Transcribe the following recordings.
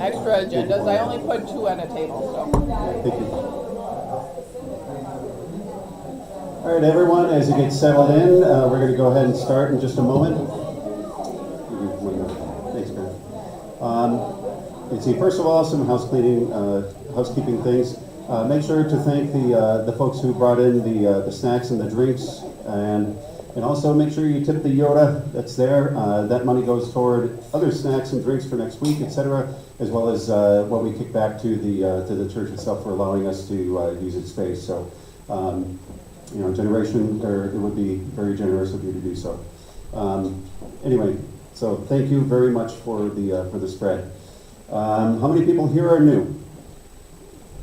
Extra agendas. I only put 2 on a table, so. Thank you. All right, everyone, as you get settled in, we're going to go ahead and start in just a moment. Thanks, man. Let's see, first of all, some housekeeping things. Make sure to thank the folks who brought in the snacks and the drinks, and also make sure you tip the Yoda that's there. That money goes toward other snacks and drinks for next week, etc., as well as what we kick back to the church itself for allowing us to use its space. So, it would be very generous of you to do so. Anyway, so thank you very much for the spread. How many people here are new?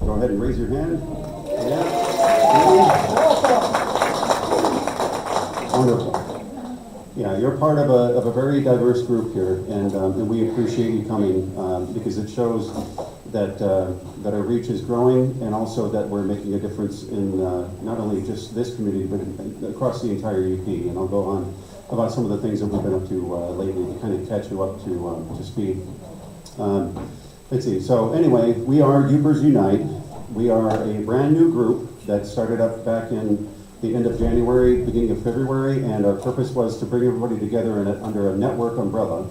Go ahead and raise your hand. Yeah. Wonderful. Yeah, you're part of a very diverse group here, and we appreciate you coming because it shows that our reach is growing, and also that we're making a difference in not only just this community, but across the entire UP. And I'll go on about some of the things that we've been up to lately to kind of catch you up to speed. Let's see. So anyway, we are Yoopers Unite. We are a brand new group that started up back in the end of January, beginning of February, and our purpose was to bring everybody together under a network umbrella,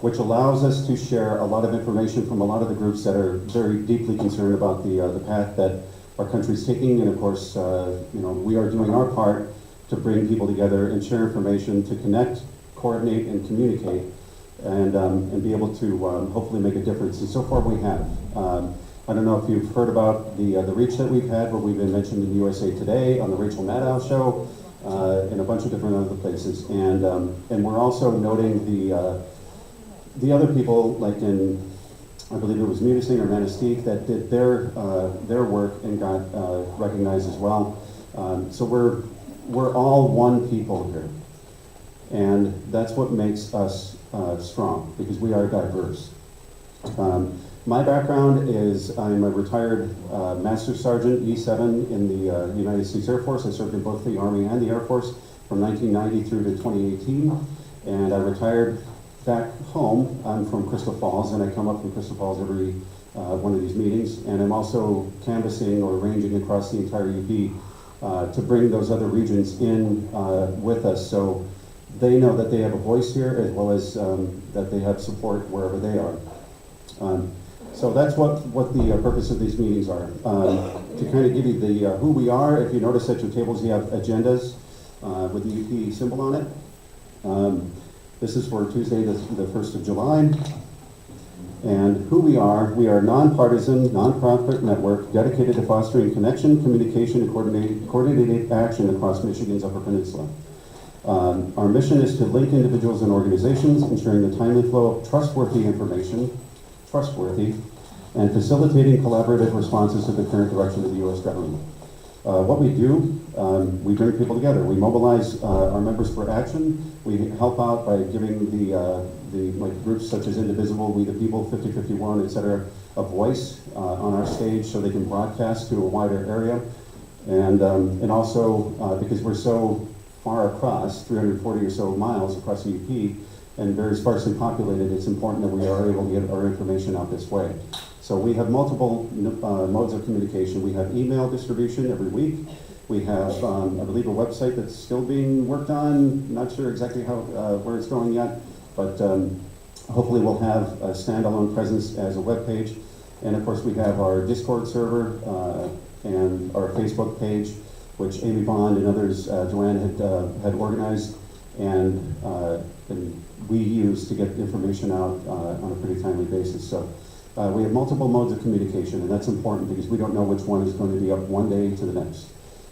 which allows us to share a lot of information from a lot of the groups that are very deeply concerned about the path that our country's taking. And of course, we are doing our part to bring people together and share information, to connect, coordinate, and communicate, and be able to hopefully make a difference. And so far we have. I don't know if you've heard about the reach that we've had, but we've been mentioned in USA Today, on the Rachel Maddow show, in a bunch of different other places. And we're also noting the other people, like in, I believe it was Munising or Manistee, that did their work and got recognized as well. So we're we're all one people here. And that's what makes us strong, because we are diverse. My background is I'm a retired Master Sergeant E7 in the United States Air Force. I served in both the Army and the Air Force from 1990 through to 2018. And I retired back home. I'm from Crystal Falls, and I come up from Crystal Falls every one of these meetings. And I'm also canvassing or ranging across the entire UP to bring those other regions in with us, so they know that they have a voice here, as well as that they have support wherever they are. So that's what the purpose of these meetings are. To kind of give you the who we are, if you notice at your tables you have agendas with the UP symbol on it. This is for Tuesday, the 1st of July. And who we are a nonpartisan, nonprofit network dedicated to fostering connection, communication, and coordinated action across Michigan's Upper Peninsula. Our mission is to link individuals and organizations, ensuring the timely flow of trustworthy information, and facilitating collaborative responses to the current direction of the U.S. government. What we do, we bring people together. We mobilize our members for action. We help out by giving like groups such as Indivisible, We the People, 5051, et cetera, a voice on our stage so they can broadcast to a wider area. And also, because we're so far across, 340 or so miles across the UP, and very sparsely populated, it's important that we are able to get our information out this way. So we have multiple modes of communication. We have email distribution every week. We have, I believe, a website that's still being worked on. Not sure exactly how where it's going yet, but hopefully we'll have a standalone presence as a web page. And of course, we have our Discord server and our Facebook page, which Amy Bond and others, Joanne had organized, and we use to get information out on a pretty timely basis. So we have multiple modes of communication, and that's important because we don't know which one is going to be up one day to the next.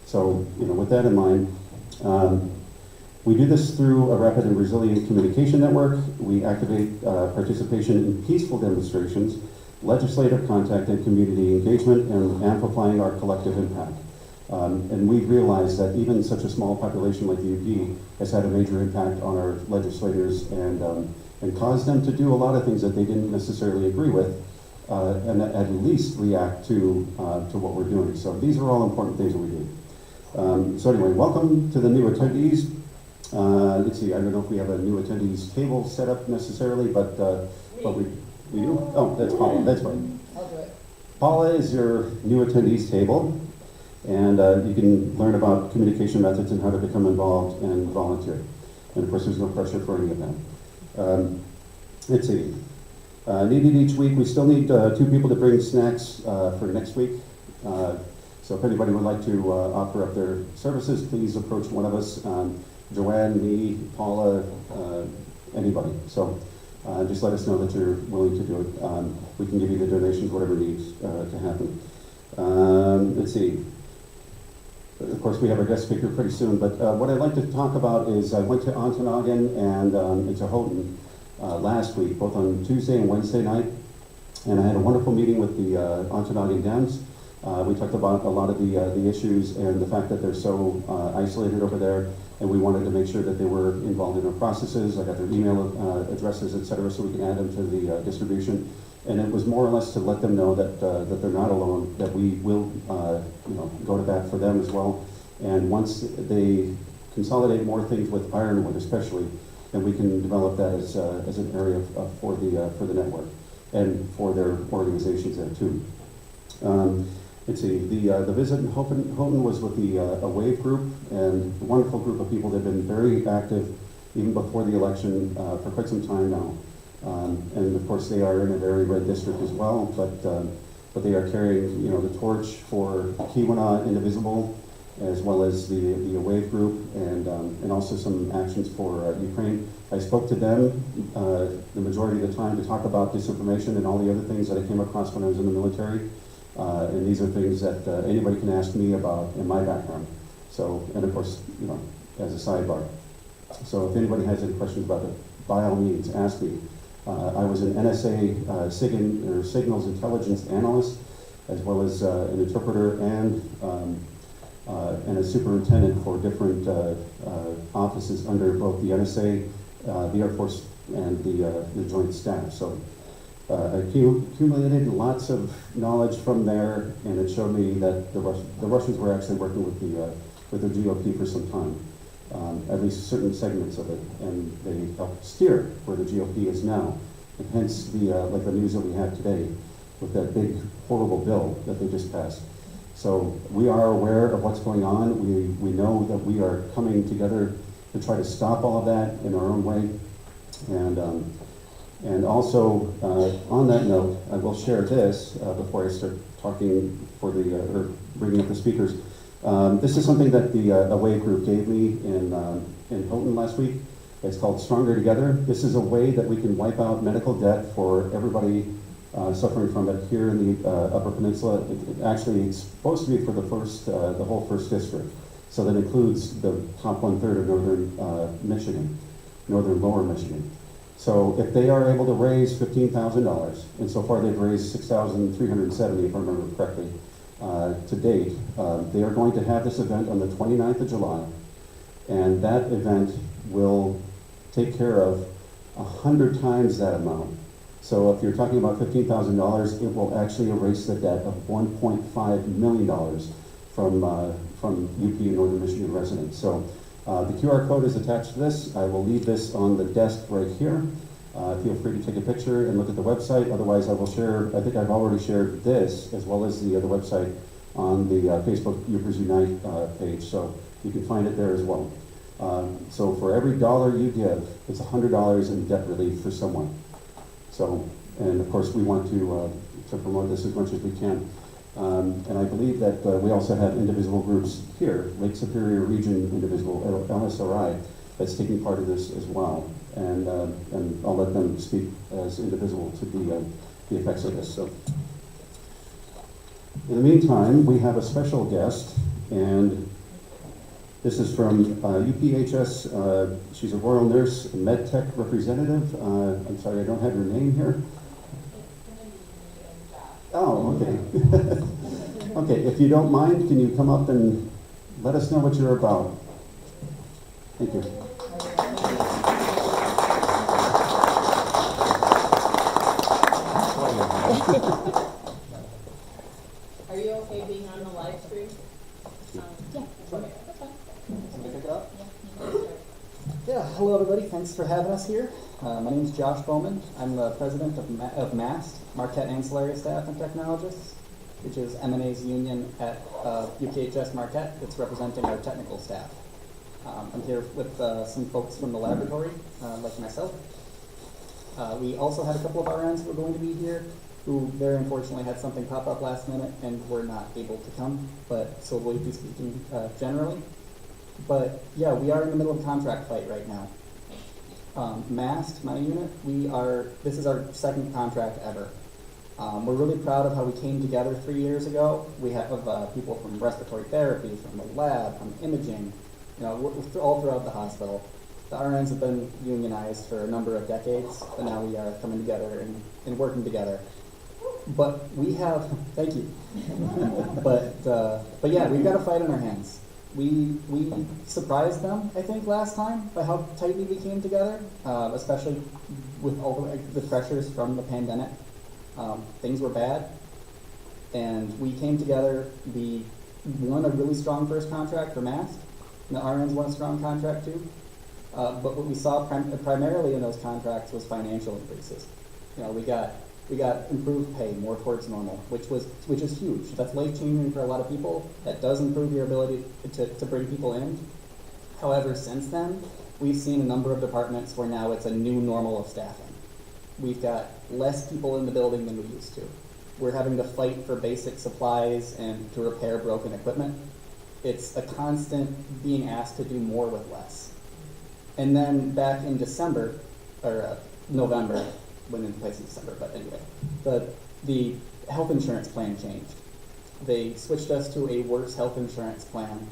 So, with that in mind, we do this through a rapid and resilient communication network. We activate participation in peaceful demonstrations, legislative contact, and community engagement, and amplifying our collective impact. And we've realized that even such a small population like the UP has had a major impact on our legislators and caused them to do a lot of things that they didn't necessarily agree with, and at least react to what we're doing. So these are all important things that we do. So anyway, welcome to the new attendees. Let's see, I don't know if we have a new attendees table set up necessarily, but we do. Oh, that's Paula, that's right. I'll do it. Paula is your new attendees table. And you can learn about communication methods and how to become involved and volunteer. And of course, there's no pressure for any of that. Let's see. Needed each week. We still need 2 people to bring snacks for next week. So if anybody would like to offer up their services, please approach one of us. Joanne, me, Paula, anybody. So just let us know that you're willing to do it. We can give you the donations, whatever needs to happen. Let's see. Of course, we have our guest speaker pretty soon, but what I'd like to talk about is I went to Ontonagon and to Houghton last week, both on Tuesday and Wednesday night, and I had a wonderful meeting with the Ontonagon Dems. We talked about a lot of the issues and the fact that they're so isolated over there, and we wanted to make sure that they were involved in our processes. I got their email addresses, et cetera, so we can add them to the distribution. And it was more or less to let them know that that they're not alone, that we will go to bat for them as well. And once they consolidate more things with Ironwood especially, then we can develop that as an area for the network and for their organizations there too. Let's see, the visit in Houghton was with a WAVE group, and a wonderful group of people that have been very active even before the election for quite some time now. And of course, they are in a very red district as well, but they are carrying, the torch for Keweenaw Indivisible, as well as the WAVE group, and also some actions for Ukraine. I spoke to them the majority of the time to talk about disinformation and all the other things that I came across when I was in the military. And these are things that anybody can ask me about in my background. So, and of course, as a sidebar. So if anybody has any questions about it, by all means, ask me. I was an NSA signals intelligence analyst, as well as an interpreter and and a superintendent for different offices under both the NSA, the Air Force, and the Joint Staff. So I accumulated lots of knowledge from there, and it showed me that the Russians were actually working with the GOP for some time, at least certain segments of it, and they helped steer where the GOP is now, and hence like the news that we had today with that big horrible bill that they just passed. So we are aware of what's going on. We know that we are coming together to try to stop all of that in our own way, and also, on that note, I will share this before I start talking or bringing up the speakers. This is something that the Away group gave me in Houghton last week. It's called Stronger Together. This is a way that we can wipe out medical debt for everybody suffering from it here in the Upper Peninsula. It's supposed to be for the whole first district. So that includes the top 1/3 of northern lower Michigan. So if they are able to raise $15,000, and so far they've raised $6,370, if I remember correctly, to date, they are going to have this event on the 29th of July, and that event will take care of 100 times that amount. So if you're talking about $15,000, it will actually erase the debt of $1.5 million from UP and Northern Michigan residents. So the QR code is attached to this. I will leave this on the desk right here. Feel free to take a picture and look at the website. Otherwise, I will share, I think I've already shared this as well as the website on the Facebook Yoopers Unite page. So you can find it there as well. So for every dollar you give, it's $100 in debt relief for someone. So, and of course, we want to promote this as much as we can. And I believe that we also have indivisible groups here, Lake Superior Region Indivisible, LSRI, that's taking part of this as well. And I'll let them speak as indivisible to the effects of this. So, in the meantime, we have a special guest, and this is from UPHS. She's a Royal Nurse Med Tech representative. I'm sorry, I don't have her name here. Oh, okay. Okay, if you don't mind, can you come up and let us know what you're about? Thank you. Are you okay being on the live stream? Yeah, hello everybody. Thanks for having us here. My name is Josh Bowman. I'm the president of MAST, Marquette Ancillary Staff and Technologists, which is M&A's union at UPHS Marquette. It's representing our technical staff. I'm here with some folks from the laboratory, like myself. We also had a couple of RNs who were going to be here, who very unfortunately had something pop up last minute and were not able to come, but so we'll be speaking generally. But yeah, we are in the middle of a contract fight right now. MAST, my unit, this is our second contract ever. We're really proud of how we came together 3 years ago. We have people from respiratory therapy, from the lab, from imaging, we're all throughout the hospital. The RNs have been unionized for a number of decades, but now we are coming together and working together. But we have, thank you. But yeah, we've got a fight in our hands. We surprised them, I think, last time by how tightly we came together, especially with all the pressures from the pandemic. Things were bad, and we came together. We won a really strong first contract for MAST, and the RNs won a strong contract too. But what we saw primarily in those contracts was financial increases. We got improved pay, more towards normal, which is huge. That's life-changing for a lot of people. That does improve your ability to bring people in. However, since then, we've seen a number of departments where now it's a new normal of staffing. We've got less people in the building than we used to. We're having to fight for basic supplies and to repair broken equipment. It's a constant being asked to do more with less. And then back in December, or November, went into place in December, but anyway, the health insurance plan changed. They switched us to a worse health insurance plan,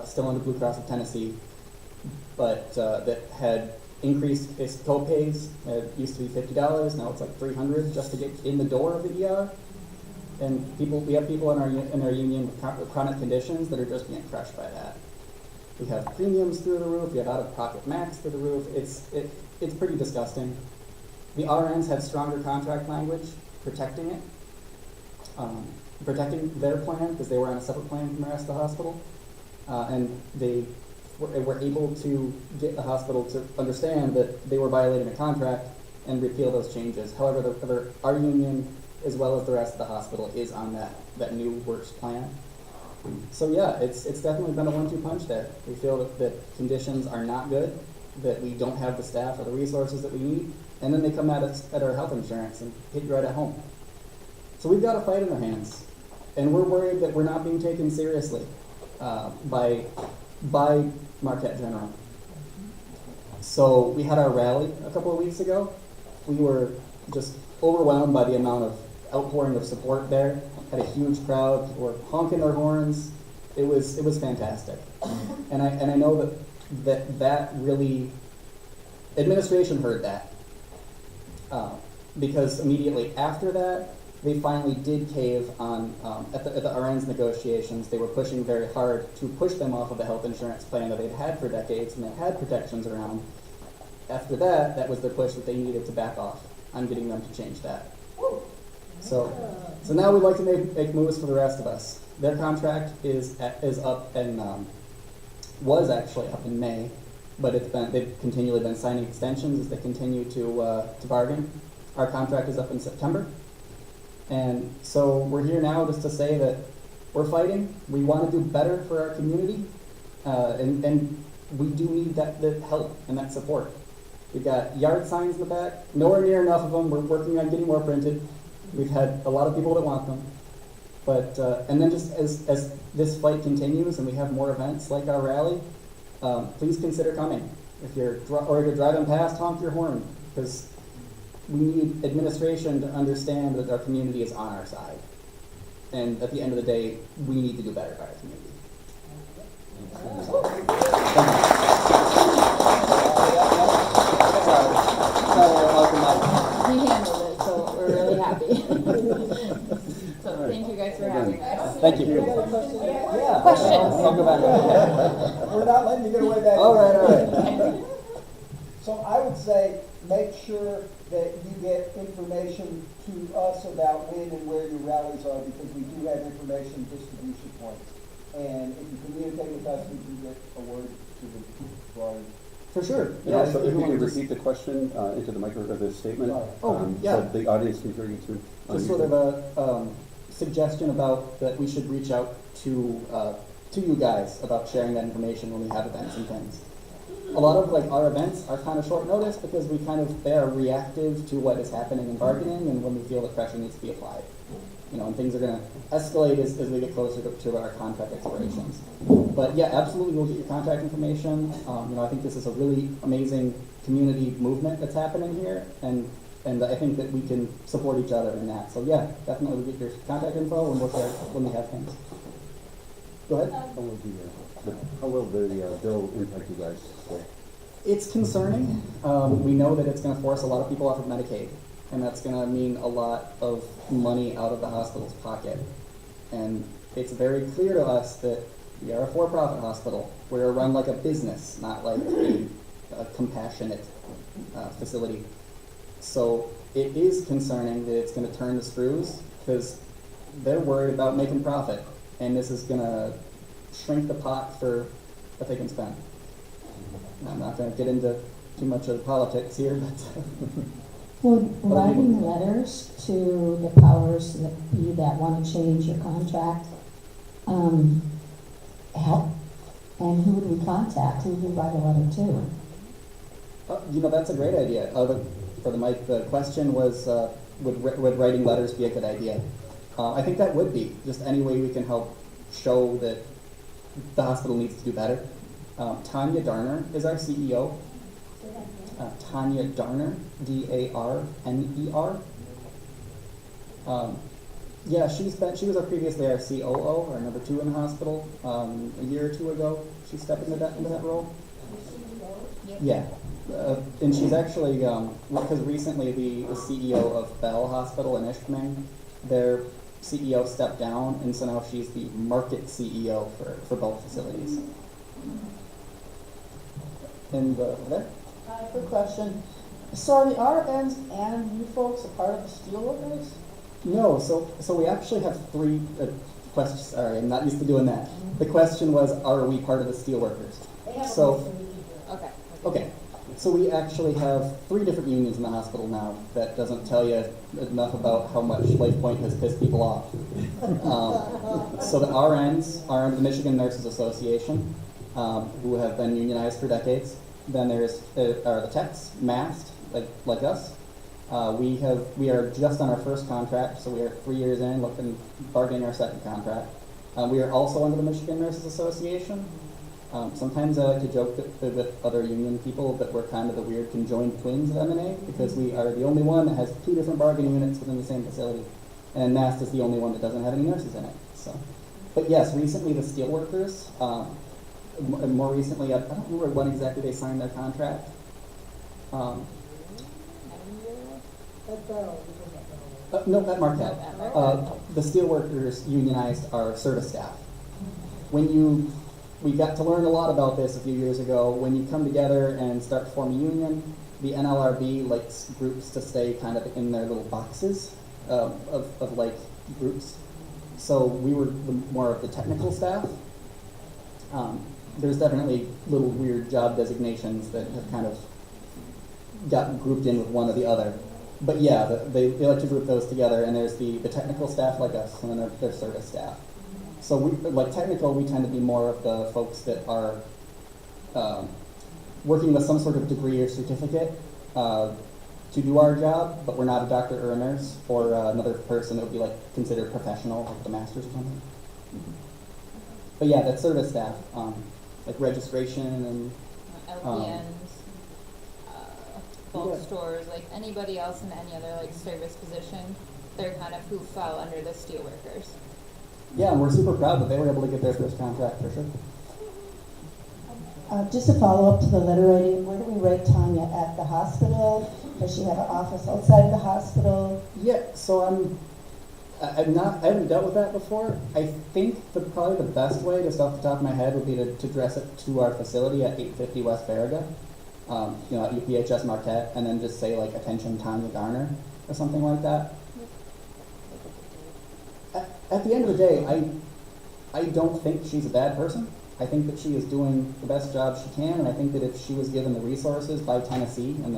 still under Blue Cross of Tennessee, but that had increased its co-pays. It used to be $50, now it's like $300 just to get in the door of the ER. And we have people in our union with chronic conditions that are just being crushed by that. We have premiums through the roof. We have out-of-pocket max through the roof. It's pretty disgusting. The RNs had stronger contract language protecting it, protecting their plan because they were on a separate plan from the rest of the hospital, and they were able to get the hospital to understand that they were violating a contract and repeal those changes. However, our union, as well as the rest of the hospital, is on that new works plan. So yeah, it's definitely been a 1-2 punch there. We feel that conditions are not good, that we don't have the staff or the resources that we need, and then they come at us at our health insurance and hit you right at home. So we've got a fight in our hands, and we're worried that we're not being taken seriously by Marquette General. So we had our rally a couple of weeks ago. We were just overwhelmed by the amount of outpouring of support there. Had a huge crowd. People were honking their horns. It was fantastic. And I know that really administration heard that because immediately after that they finally did cave on at the RN's negotiations. They were pushing very hard to push them off of the health insurance plan that they'd had for decades and they had protections around. After that was their push that they needed to back off on getting them to change that. So now we'd like to make moves for the rest of us. Their contract is up and was actually up in May, but they've continually been signing extensions as they continue to bargain. Our contract is up in September, and so we're here now just to say that we're fighting. We want to do better for our community, and we do need that help and that support. We've got yard signs in the back, nowhere near enough of them. We're working on getting more printed. We've had a lot of people that want them. But, and then just as this fight continues and we have more events like our rally, please consider coming. If you're driving past, honk your horn, because we need administration to understand that our community is on our side. And at the end of the day, we need to do better by our community. We handled it, so we're really happy. So thank you guys for having us. Thank you. Yeah. Questions? I'll go back. We're not letting you get away back. All right. So I would say, make sure that you get information to us about when and where your rallies are, because we do have information distribution points. And if you communicate with us, we can get a word to the broader. For sure. And Yeah. also, if you everyone could just- repeat the question into the micro of the statement, yeah. so the audience can hear you too. Just sort of a suggestion about that we should reach out to you guys about sharing that information when we have events and things. A lot of our events are kind of short notice because they are reactive to what is happening in bargaining and when we feel that pressure needs to be applied. And things are going to escalate as we get closer to our contract expirations. But yeah, absolutely, we'll get your contact information. I think this is a really amazing community movement that's happening here, and I think that we can support each other in that. So yeah, definitely we'll get your contact info and we'll share when we have things. Go ahead. How will the bill impact you guys? It's concerning. We know that it's going to force a lot of people off of Medicaid, and that's going to mean a lot of money out of the hospital's pocket. And it's very clear to us that we are a for-profit hospital. We're run like a business, not like a compassionate facility. So it is concerning that it's going to turn the screws because they're worried about making profit, and this is going to shrink the pot for what they can spend. I'm not going to get into too much of the politics here, but Would writing letters to the powers that want to change your contract help? And who would we contact? Who would we write a letter to? that's a great idea. For the mic, the question was, would writing letters be a good idea? I think that would be. Just any way we can help show that the hospital needs to do better. Tanya Darner is our CEO. Tanya Darner, D-A-R-N-E-R. Yeah, she was previously our COO, our number 2 in the hospital. A year or 2 ago, she stepped into that role. Yeah, and she's actually, because recently the CEO of Bell Hospital in Ishpeming, CEO stepped down, and so now she's the market CEO for both facilities. And there? Quick question. So are the RNs and you folks a part of the steelworkers? No, so we actually have three questions. Sorry, I'm not used to doing that. The question was, are we part of the steelworkers? So, okay. So we actually have 3 different unions in the hospital now. That doesn't tell you enough about how much LifePoint has pissed people off. So the RNs are in the Michigan Nurses Association, who have been unionized for decades. Then there's are the techs, masked, like us. We are just on our first contract, so we are 3 years in, bargaining our second contract. We are also under the Michigan Nurses Association. Sometimes I like to joke with other union people that we're kind of the weird conjoined twins of M&A, because we are the only one that has 2 different bargaining units within the same facility, and MAST is the only one that doesn't have any nurses in it. So, but yes, recently the steelworkers, more recently, I don't remember when exactly they signed their contract. No, at Marquette. The steelworkers unionized our service staff. We got to learn a lot about this a few years ago. When you come together and start to form a union, the NLRB likes groups to stay kind of in their little boxes of like groups. So we were more of the technical staff. There's definitely little weird job designations that have kind of gotten grouped in with one or the other. But yeah, they like to group those together, and there's the technical staff like us, and then their service staff. So like technical, we tend to be more of the folks that are working with some sort of degree or certificate to do our job, but we're not a doctor or a nurse, or another person that would be like considered professional, like the master's or something. But yeah, that service staff, like registration and LPNs, bulk stores, like anybody else in any other like service position, they're kind of who fell under the steelworkers. yeah, and we're super proud that they were able to get their first contract for sure. Just a follow-up to the letter writing, where do we rate Tanya? At the hospital? Does she have an office outside of the hospital? Yeah, so I haven't dealt with that before. I think probably the best way, just off the top of my head, would be to address it to our facility at 850 West Farragut, at UPHS Marquette, and then just say like, attention Tanya Garner, or something like that. At the end of the day, I don't think she's a bad person. I think that she is doing the best job she can, and I think that if she was given the resources by Tennessee and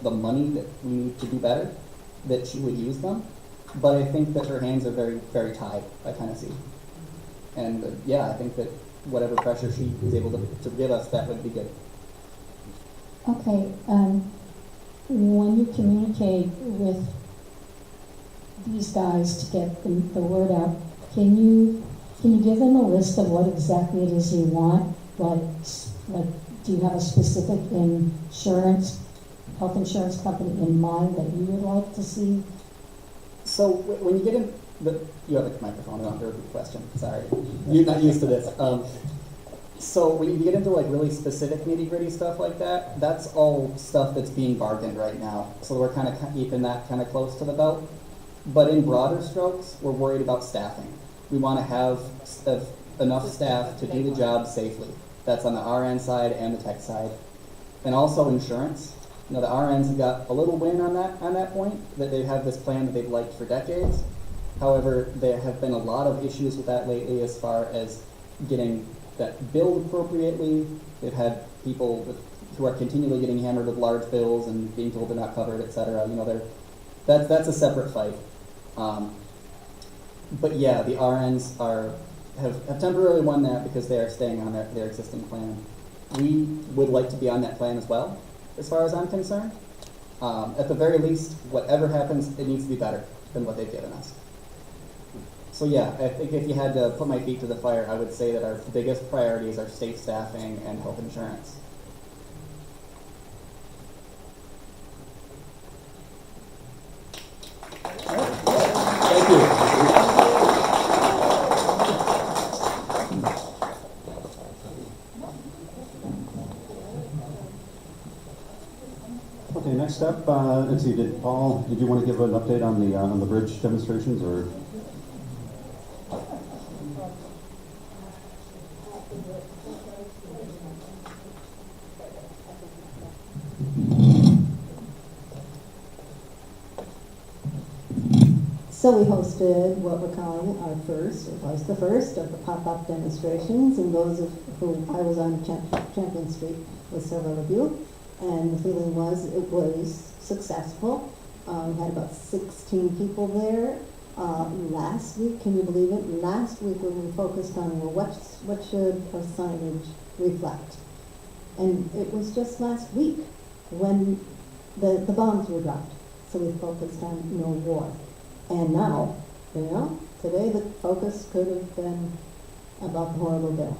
the money that we need to do better, that she would use them. But I think that her hands are very, very tied by Tennessee. And I think that whatever pressure she is able to give us, that would be good. Okay, when you communicate with these guys to get the word out, can you give them a list of what exactly it is you want? Like, do you have a specific health insurance company in mind that you would like to see? So when you get in, you have a microphone, I don't hear the question, sorry. You're not used to this. So when you get into like really specific nitty-gritty stuff like that, that's all stuff that's being bargained right now. So we're kind of keeping that kind of close to the belt. But in broader strokes, we're worried about staffing. We want to have enough staff to do the job safely. That's on the RN side and the tech side. And also insurance. The RNs have got a little win on that point, that they have this plan that they've liked for decades. However, there have been a lot of issues with that lately as far as getting that billed appropriately. They've had people who are continually getting hammered with large bills and being told they're not covered, et cetera. That's a separate fight. But yeah, the RNs have temporarily won that because they are staying on their existing plan. We would like to be on that plan as well, as far as I'm concerned. At the very least, whatever happens, it needs to be better than what they've given us. So yeah, I think if you had to put my feet to the fire, I would say that our biggest priorities are safe staffing and health insurance. Thank you. Okay, next up, let's see, did you want to give an update on the bridge demonstrations, or? So we hosted what we're calling our first, it was the first of the pop-up demonstrations, and those of who, I was on Champion Street with several of you, and the feeling was it was successful. We had about 16 people there. Last week, can you believe it? Last week when we focused on, well, what should our signage reflect? And it was just last week when the bombs were dropped. So we focused on no war. And now, today the focus could have been about the horrible bill.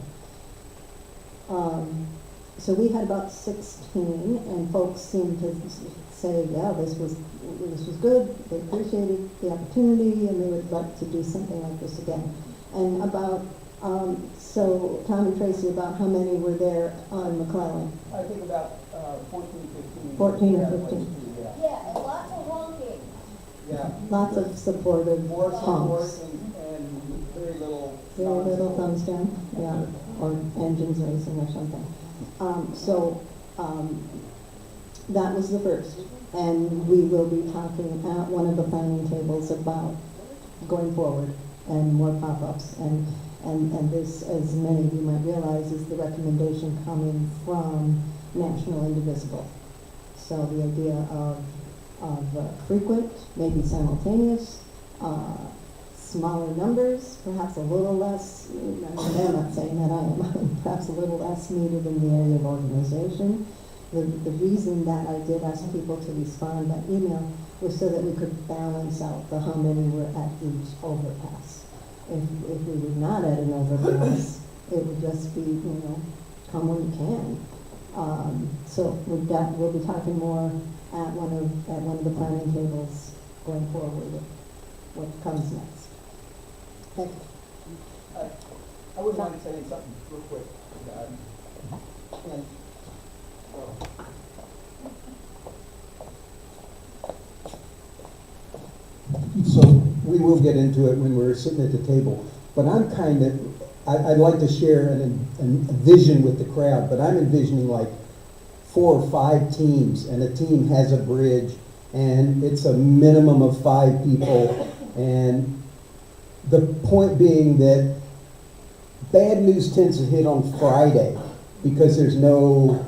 So we had about 16, and folks seemed to say, yeah, this was good. They appreciated the opportunity, and they would like to do something like this again. And about, so Tom and Tracy, about how many were there on McClellan? I think about 14, 15. 14 or Yeah, 15. Yeah. Yeah, and lots of honking. Yeah. Lots of supportive More support honks. and very little. Very little thumbs down, yeah, or engines racing or something. That was the first. And we will be talking at one of the planning tables about going forward and more pop-ups. And this, as many of you might realize, is the recommendation coming from National Indivisible. So the idea of frequent, maybe simultaneous, smaller numbers, perhaps a little less, they're not saying that, I am, perhaps a little less needed in the area of organization. The reason that I did ask people to respond by email was so that we could balance out the how many were at each overpass. If we were not at an overpass, it would just be, come when you can. So we'll be talking more at one of the planning tables going forward with what comes next. Thank you. I would mind saying something real quick. And, so we will get into it when we're sitting at the table, but I'd like to share a vision with the crowd, but I'm envisioning like 4 or 5 teams, and a team has a bridge, and it's a minimum of 5 people, and the point being that bad news tends to hit on Friday because there's no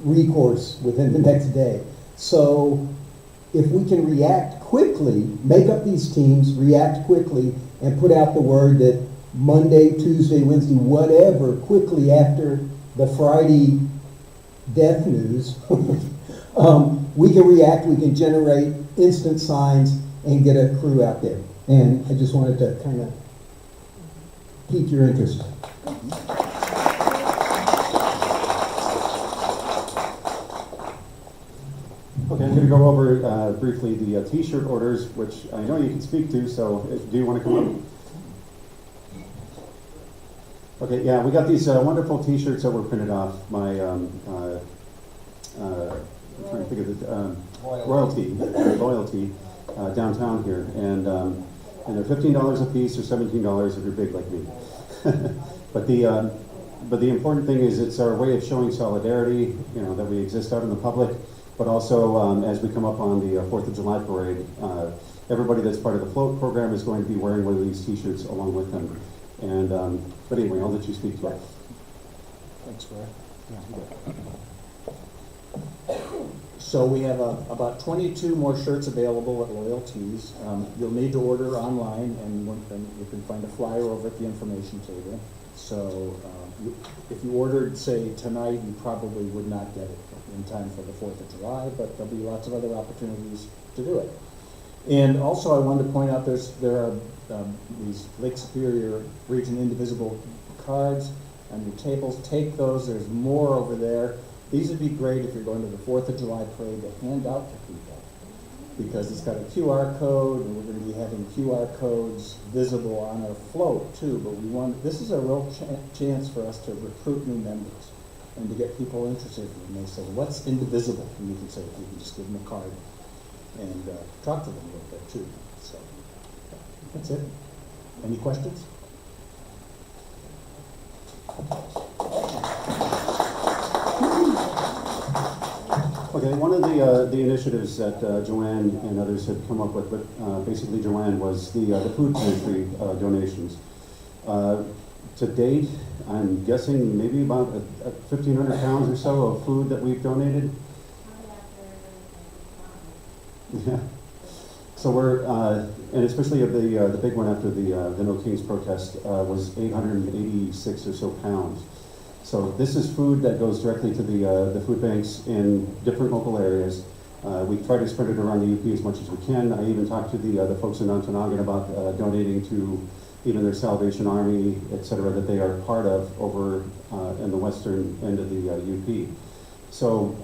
recourse within the next day. So if we can react quickly, make up these teams, react quickly, and put out the word that Monday, Tuesday, Wednesday, whatever, quickly after the Friday death news, we can react, we can generate instant signs and get a crew out there. And I just wanted to kind of pique your interest. Okay, I'm going to go over briefly the T-shirt orders, which I know you can speak to, so do you want to come up? Okay, yeah, we got these wonderful T-shirts that were printed off by, I'm trying to think of the, Loyalty, downtown here, and they're $15 a piece or $17 if you're big like me. But the important thing is it's our way of showing solidarity, that we exist out in the public, but also as we come up on the 4th of July parade, everybody that's part of the float program is going to be wearing one of these T-shirts along with them. And but anyway, I'll let you speak to it. Thanks, Greg. So we have about 22 more shirts available at Loyalties. You'll need to order online, and you can find a flyer over at the information table. So if you ordered, say, tonight, you probably would not get it in time for the 4th of July, but there'll be lots of other opportunities to do it. And also, I wanted to point out there are these Lake Superior Region Indivisible cards on your tables. Take those. There's more over there. These would be great if you're going to the 4th of July parade to hand out to people, because it's got a QR code, and we're going to be having QR codes visible on our float too. But this is a real chance for us to recruit new members and to get people interested. And they say, "What's indivisible?" And you can say, you can just give them a card and talk to them a little bit too. So that's it. Any questions? Okay, one of the initiatives that Joanne and others had come up with, but basically Joanne, was the food pantry donations. To date, I'm guessing maybe about 1,500 pounds or so of food that we've donated. Yeah. So we're, and especially of the big one after the No Kings protest was 886 or so pounds. So this is food that goes directly to the food banks in different local areas. We try to spread it around the UP as much as we can. I even talked to the folks in Ontonagon about donating to even their Salvation Army, et cetera, that they are part of over in the western end of the UP. So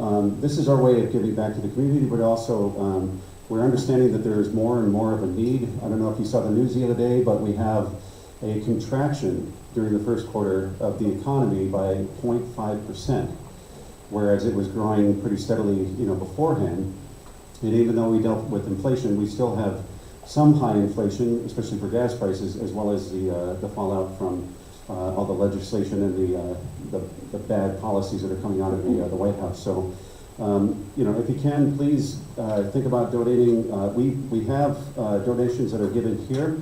this is our way of giving back to the community, but also we're understanding that there is more and more of a need. I don't know if you saw the news the other day, but we have a contraction during the first quarter of the economy by 0.5%, whereas it was growing pretty steadily, beforehand. And even though we dealt with inflation, we still have some high inflation, especially for gas prices, as well as the fallout from all the legislation and the bad policies that are coming out of the White House. So, if you can, please think about donating. We have donations that are given here.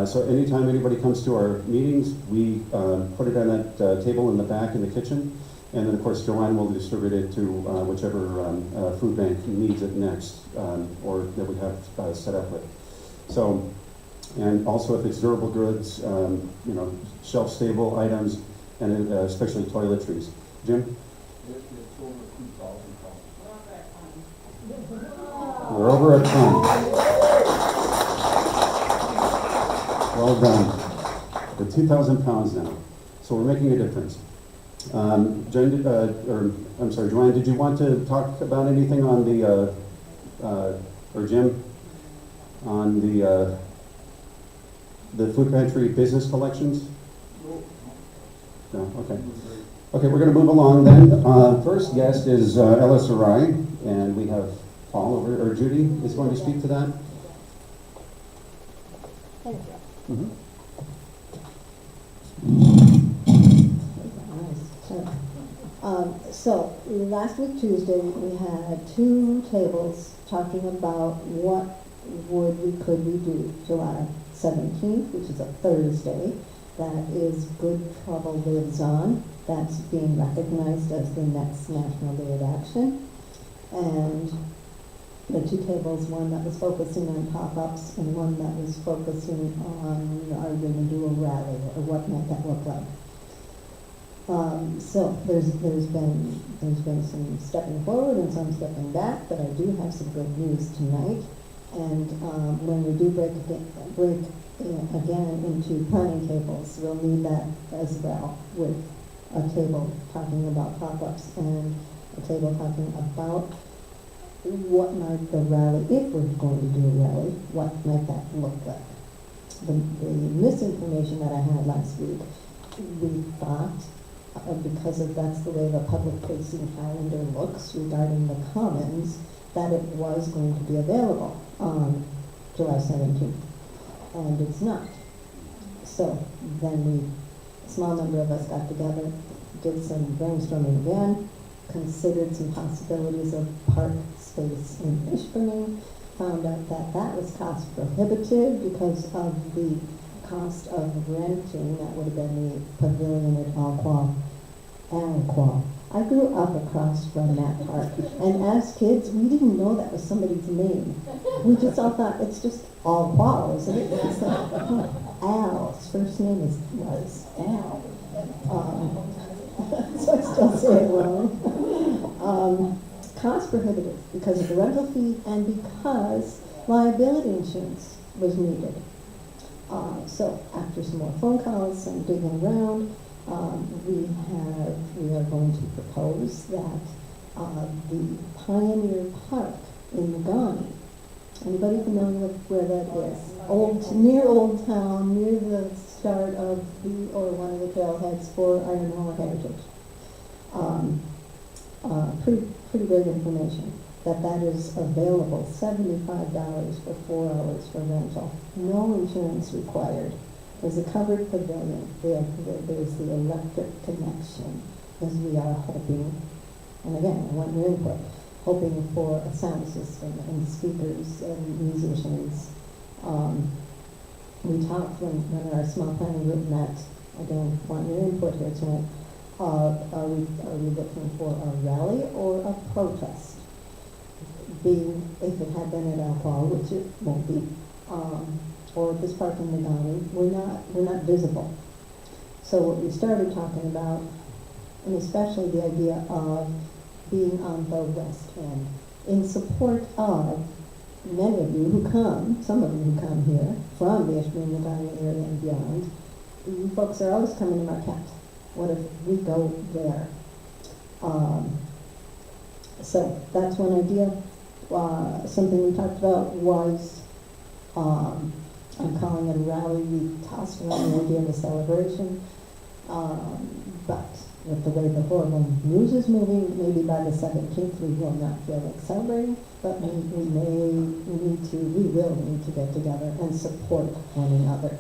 So anytime anybody comes to our meetings, we put it on that table in the back in the kitchen. And then, of course, Joanne will distribute it to whichever food bank needs it next, or that we have set up with. So, and also if it's durable goods, shelf-stable items, and especially toiletries. Jim? We're over a ton. Well done. We're 2,000 pounds now. So we're making a difference. Joanne, did you want to talk about anything on the, or Jim, on the food pantry business collections? No, okay. Okay, we're going to move along then. First guest is LSRI, and we have Paul over, or Judy is going to speak to that. Thank you. Mm-hmm. So last week Tuesday we had two tables talking about what could we do July 17th, which is a Thursday. That is Good Trouble Lives On. That's being recognized as the next National Day of Action. And the two tables, one that was focusing on pop-ups and one that was focusing on, are we going to do a rally, or what might that look like? So there's been some stepping forward and some stepping back, but I do have some good news tonight. And when we do break again into planning tables, we'll need that as well, with a table talking about pop-ups and a table talking about what might the rally, if we're going to do a rally, what might that look like? The misinformation that I had last week, we thought, because that's the way the public-facing calendar looks regarding the Commons, that it was going to be available on July 17th, and it's not. So then a small number of us got together, did some brainstorming again, considered some possibilities of park space in Fishburne, found out that that was cost prohibitive because of the cost of renting. That would have been the pavilion at Alquam. I grew up across from that park, and as kids, we didn't know that was somebody's name. We just all thought it's just Alquam, isn't it? It's like, Al's first name was Al. So I still say it wrong. Cost prohibitive because of the rental fee and because liability insurance was needed. So after some more phone calls and digging around, we are going to propose that the Pioneer Park in Nagani. Anybody familiar with where that is? Near Old Town, near the start of one of the trailheads for Iron Ore Heritage. Pretty great information that is available, $75 for 4 hours for rental. No insurance required. There's a covered pavilion. There's the electric connection, as we are hoping. And again, I want your input. hoping for a sound system and speakers and musicians. We talked when our small planning group met, again, want your input here tonight, are we looking for a rally or a protest? Being, if it had been at Alcoa, which it won't be, or at this park in Nagani, we're not visible. So what we started talking about, and especially the idea of being on the west end, in support of many of you who come, some of you who come here from the Ashburn, Nagani area and beyond, you folks are always coming to Marquette. What if we go there? So that's one idea. Something we talked about was, I'm calling it a rally. We tossed around the idea of a celebration. But with the way the horrible news is moving, maybe by the 17th we will not feel like celebrating, but we will need to get together and support one another.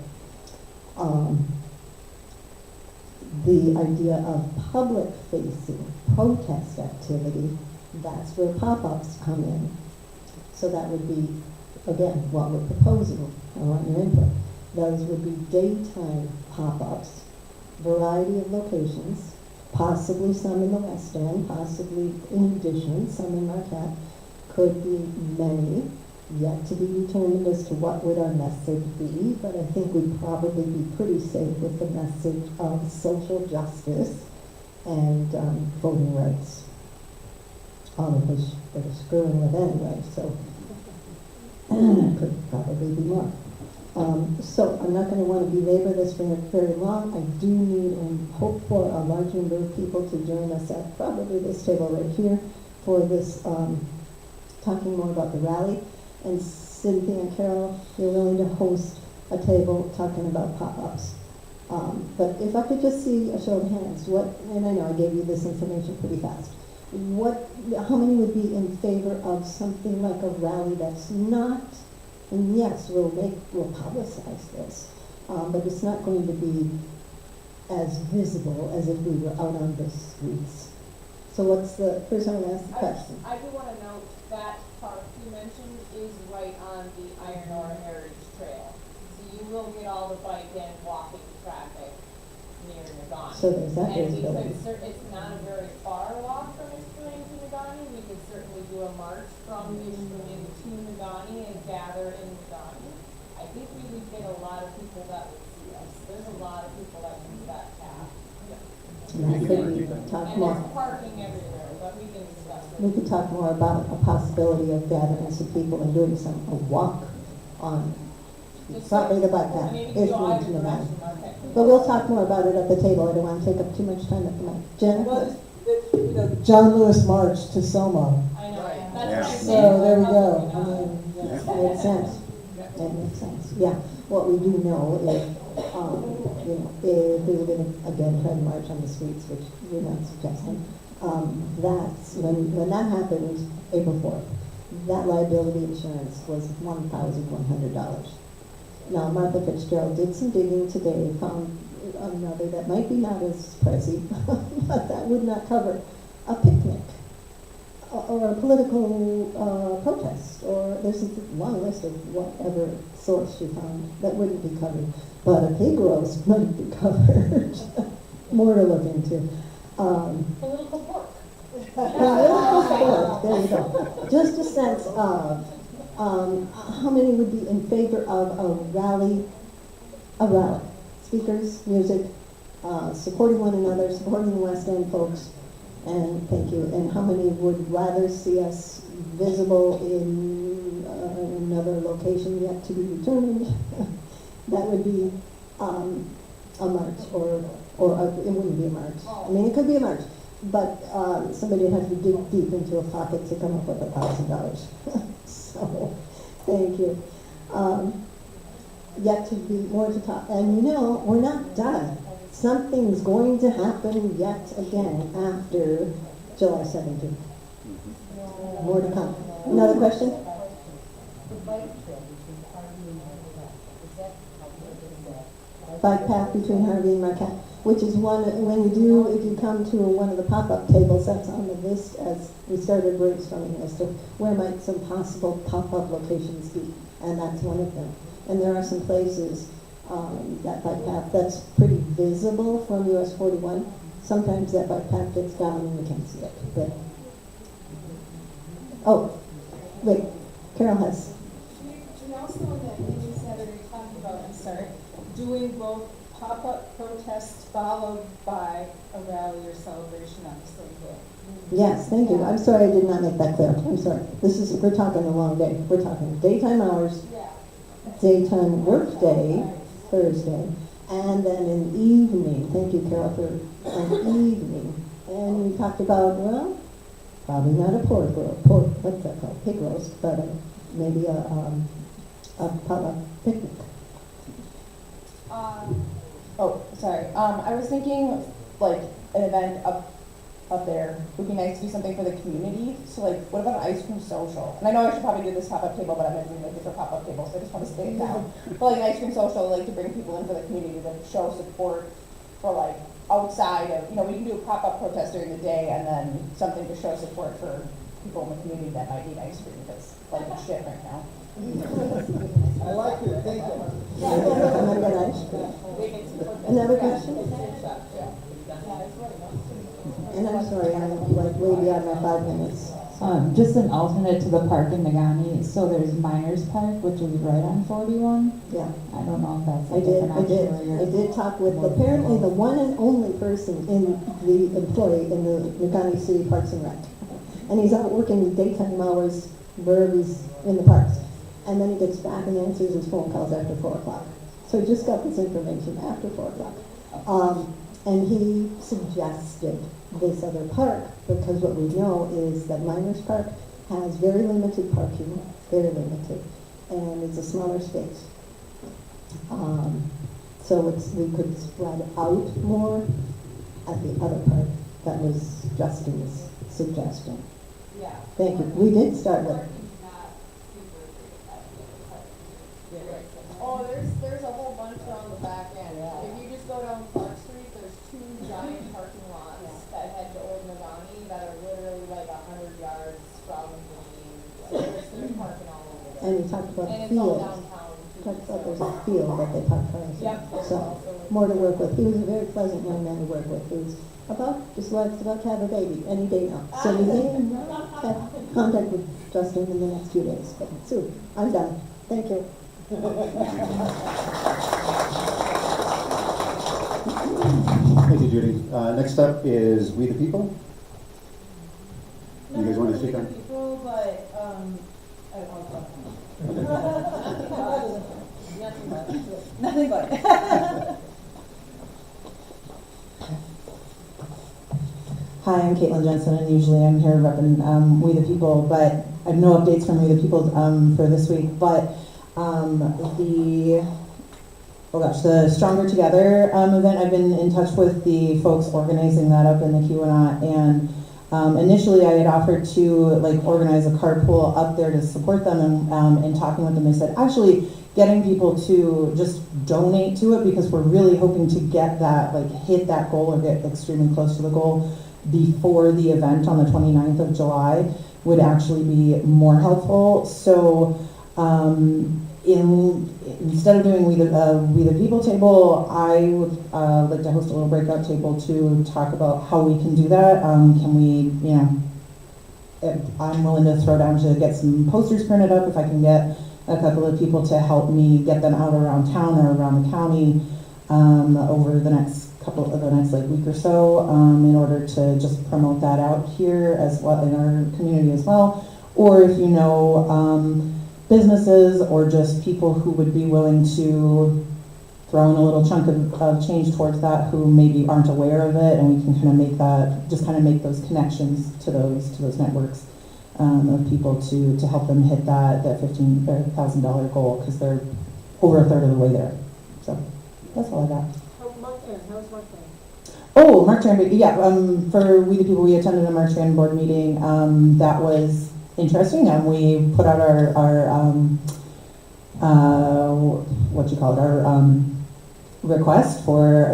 The idea of public-facing protest activity, that's where pop-ups come in. So that would be, again, what we're proposing. I want your input. Those would be daytime pop-ups, variety of locations, possibly some in the West End, possibly in addition, some in Marquette, could be many, yet to be determined as to what would our message be, but I think we'd probably be pretty safe with the message of social justice and voting rights, all of which we're screwing with anyway, so could probably be more. So I'm not going to want to belabor this for very long. I do need and hope for a large number of people to join us at probably this table right here for this talking more about the rally. And Cynthia and Carol, you're willing to host a table talking about pop-ups. But if I could just see a show of hands, and I know I gave you this information pretty fast, how many would be in favor of something like a rally that's not, and yes, we'll publicize this, but it's not going to be as visible as if we were out on the streets. So first I'm going to ask the question. I do want to note that park you mentioned is right on the Iron Ore Heritage Trail. So you will get all the bike and walking traffic near Nagani. So there's that and visibility. it's not a very far walk from Ishpeming to Nagani. We could certainly do a march from Ishpeming to Nagani and gather in Nagani. I think we would get a lot of people that would see us. There's a lot of people that use that path. And that could be talk more. There's parking everywhere, but we can discuss it. We could talk more about a possibility of gathering some people and doing a walk on probably the bike path. If we need to know that. But we'll talk more about it at the table. I don't want to take up too much time at the moment. Jen? Well, the John Lewis March to Selma. I know. Right. That's So there we go. I mean, It makes sense. It makes sense. Yeah. What we do know is, if we were going to, again, try to march on the streets, which we're not suggesting, that's, when that happened, April 4th, that liability insurance was $1,100. Now, Martha Fitzgerald did some digging today, found another that might be not as pricey, but that would not cover a picnic or a political protest, or there's a long list of whatever source she found that wouldn't be covered. But a pig roast might be covered. More to look into. political pork. There you go. Just a sense of how many would be in favor of a rally, speakers, music, supporting one another, supporting the West End folks, and thank you. And how many would rather see us visible in another location yet to be determined? That would be a march, or it wouldn't be a march. I mean, it could be a march, but somebody would have to dig deep into a pocket to come up with $1,000. So, thank you. Yet to be more to talk, and we're not done. Something's going to happen yet again after July 17th. More to come. Another question? Bike path between Harvey and Marquette. which is one, if you come to one of the pop-up tables, that's on the list as we started brainstorming as to where might some possible pop-up locations be, and that's one of them. And there are some places, that bike path that's pretty visible from US 41. Sometimes that bike path gets down and we can't see it, but, oh, wait, Carol has. We also on that meeting Saturday talked about, I'm sorry, doing both pop-up protests followed by a rally or celebration on the same day. Yes, thank you. I'm sorry I did not make that clear. I'm sorry. We're talking a long day. We're talking daytime hours, Yeah. daytime work day, Thursday, and then an evening. Thank you, Carol, for an evening. And we talked about, well, probably not a what's that called? Pig roast, but maybe a pop-up picnic. Oh, sorry. I was thinking like an event up there would be nice to do something for the community. So like, what about an ice cream social? And I know I should probably do this pop-up table, but I'm not doing like different pop-up tables, so I just want to stay it down. But like an ice cream social, like to bring people in for the community to show support for like outside of, we can do a pop-up protest during the day and then something to show support for people in the community that might need ice cream because like it's shit right now. I like your thinking. Another question? And I'm sorry, I'm like way beyond my 5 minutes. Just an alternate to the park in Nagani. So there's Miners Park, which is right on 41. Yeah. I don't know if that's I did talk with apparently the one and only person in the employee in the Nagani City Parks and Rec. And he's out working daytime hours wherever he's in the parks. And then he gets back and answers his phone calls after 4 o'clock. So he just got this information after 4 o'clock. And he suggested this other park because what we know is that Miners Park has very limited parking, very limited, and it's a smaller space. So we could spread out more at the other park. That was Justin's suggestion. Yeah. Thank you. We did start with. Oh, there's a whole bunch around the back end. If you just go down Park Street, there's 2 giant parking lots that head to Old Nagani that are literally like 100 yards from the main. So there's parking all over there. And we talked about And it's all fields. downtown. Talked about there's a field that they park cars in. Yep. So more to work with. He was a very pleasant young man to work with. He was about to have a baby any day now. So we may have contact with Justin in the next few days. But soon. I'm done. Thank you. Thank you, Judy. Next up is We the People. You guys want to speak on? People, but nothing but. Hi, I'm Caitlin Jensen, and usually I'm here repping We the People, but I have no updates from We the People for this week. But the Stronger Together event, I've been in touch with the folks organizing that up in the Keweenaw, and initially I had offered to organize a carpool up there to support them, and in talking with them, they said actually getting people to just donate to it because we're really hoping to get that, hit that goal or get extremely close to the goal before the event on the 29th of July would actually be more helpful. So instead of doing We the People table, I would like to host a little breakout table to talk about how we can do that. Can we, I'm willing to throw down to get some posters printed up if I can get a couple of people to help me get them out around town or around the county over the next week or so in order to just promote that out here as well in our community as well. Or if you know businesses or just people who would be willing to throw in a little chunk of change towards that who maybe aren't aware of it, and we can make those connections to those networks of people to help them hit that $15,000 goal because they're over a third of the way there. So that's all I got. How's Mark Twain? Oh, Mark Twain, yeah. For We the People, we attended a Mark Twain board meeting. That was interesting. We put out our request for,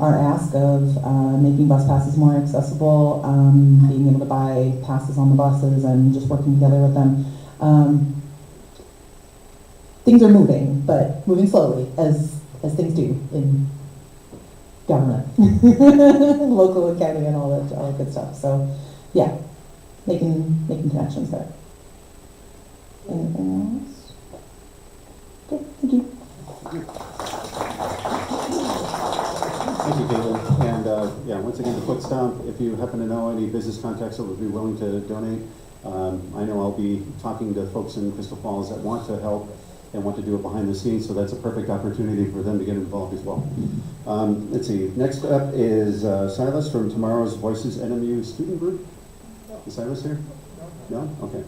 our ask of making bus passes more accessible, being able to buy passes on the buses and just working together with them. Things are moving, but moving slowly, as things do in government, local and county and all that good stuff. So, yeah, making connections there. Anything else? Okay, thank you. Thank you, Caitlin. And once again, the foot stomp, if you happen to know any business contacts that would be willing to donate, I know I'll be talking to folks in Crystal Falls that want to help and want to do it behind the scenes, so that's a perfect opportunity for them to get involved as well. Let's see, next up is Silas from Tomorrow's Voices NMU Student Group. Is Silas here? No? Okay.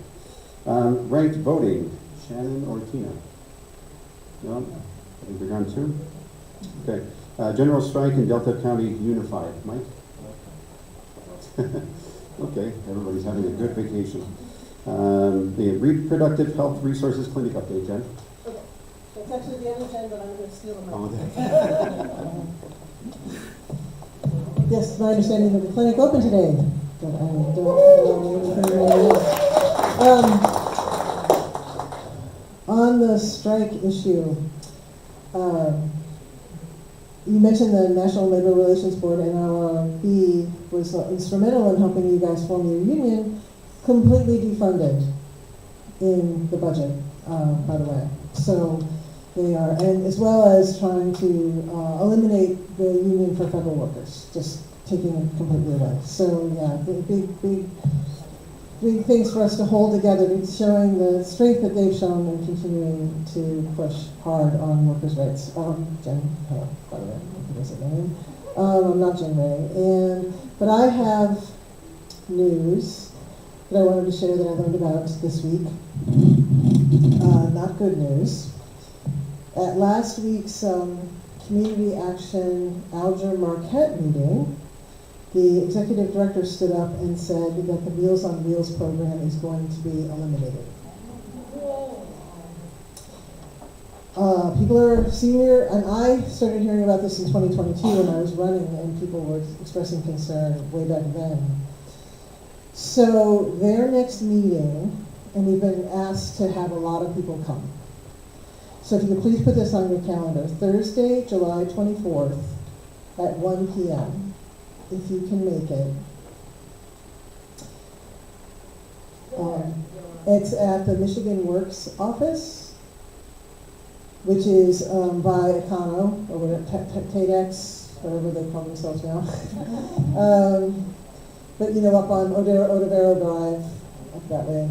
Ranked voting, Shannon or Tina? No? I think they're gone too. Okay. General strike in Delta County Unified. Mike? Okay, everybody's having a good vacation. The Reproductive Health Resources Clinic update, Jen. Okay, that's actually the other Jen, but I'm going to steal the mic. Oh, Yes, my understanding that the clinic opened today, but I don't know anything else. On the strike issue, you mentioned the National Labor Relations Board, NLRB was instrumental in helping you guys form your union, completely defunded in the budget, by the way. So they are, and as well as trying to eliminate the union for federal workers, just taking it completely away. So yeah, big things for us to hold together, showing the strength that they've shown and continuing to push hard on workers' rights. Jen, hello, by the way, what is it, name? I'm not Jen Ray. But I have news that I wanted to share that I learned about this week. Not good news. At last week's Community Action Alger Marquette meeting, the executive director stood up and said that the Meals on Wheels program is going to be eliminated. People are senior, and I started hearing about this in 2022 when I was running, and people were expressing concern way back then. So their next meeting, and we've been asked to have a lot of people come. So if you could please put this on your calendar, Thursday, July 24th at 1 p.m. if you can make it. It's at the Michigan Works office, which is by Econo, or whatever, TEDx, whatever they call themselves now. But up on Odavero Drive, up that way.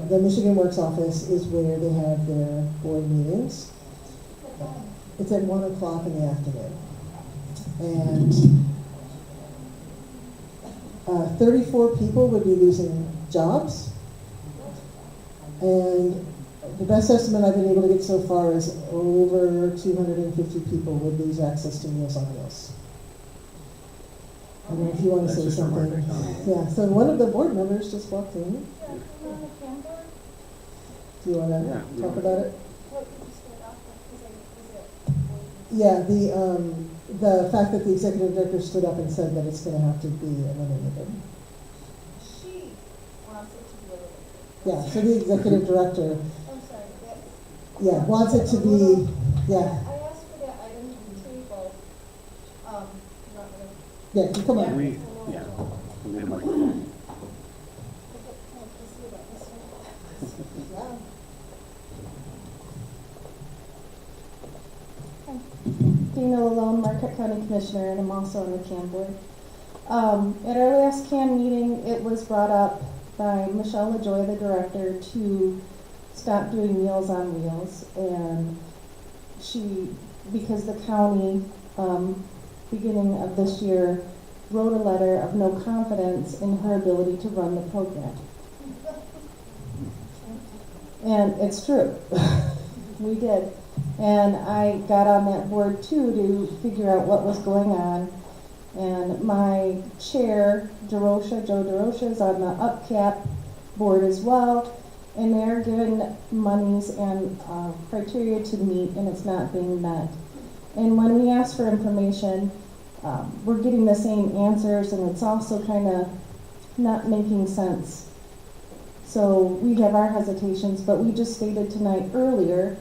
The Michigan Works office is where they have their board meetings. It's at 1 o'clock in the afternoon. And 34 people would be losing jobs. And the best estimate I've been able to get so far is over 250 people would lose access to Meals on Wheels. I don't know if you want to say something. Yeah, so one of the board members just walked in. Do you want to talk about it? Yeah, the fact that the executive director stood up and said that it's going to have to be eliminated. She wants it to be eliminated. Yeah, so the executive director, I'm sorry, yes. yeah, wants it to be, yeah. I asked for that item to be tabled. Not really. Yeah, come on. Dina Lalone, Marquette County Commissioner, and I'm also on the CAN board. At our last CAN meeting, it was brought up by Michelle LaJoy, the director, to stop doing Meals on Wheels. And because the county, beginning of this year, wrote a letter of no confidence in her ability to run the program. And it's true. We did. And I got on that board too to figure out what was going on. And my chair, Joe DeRocha, is on the UPCAP board as well. And they're given monies and criteria to meet, and it's not being met. And when we ask for information, we're getting the same answers, and it's also kind of not making sense. So we have our hesitations, but we just stated tonight earlier,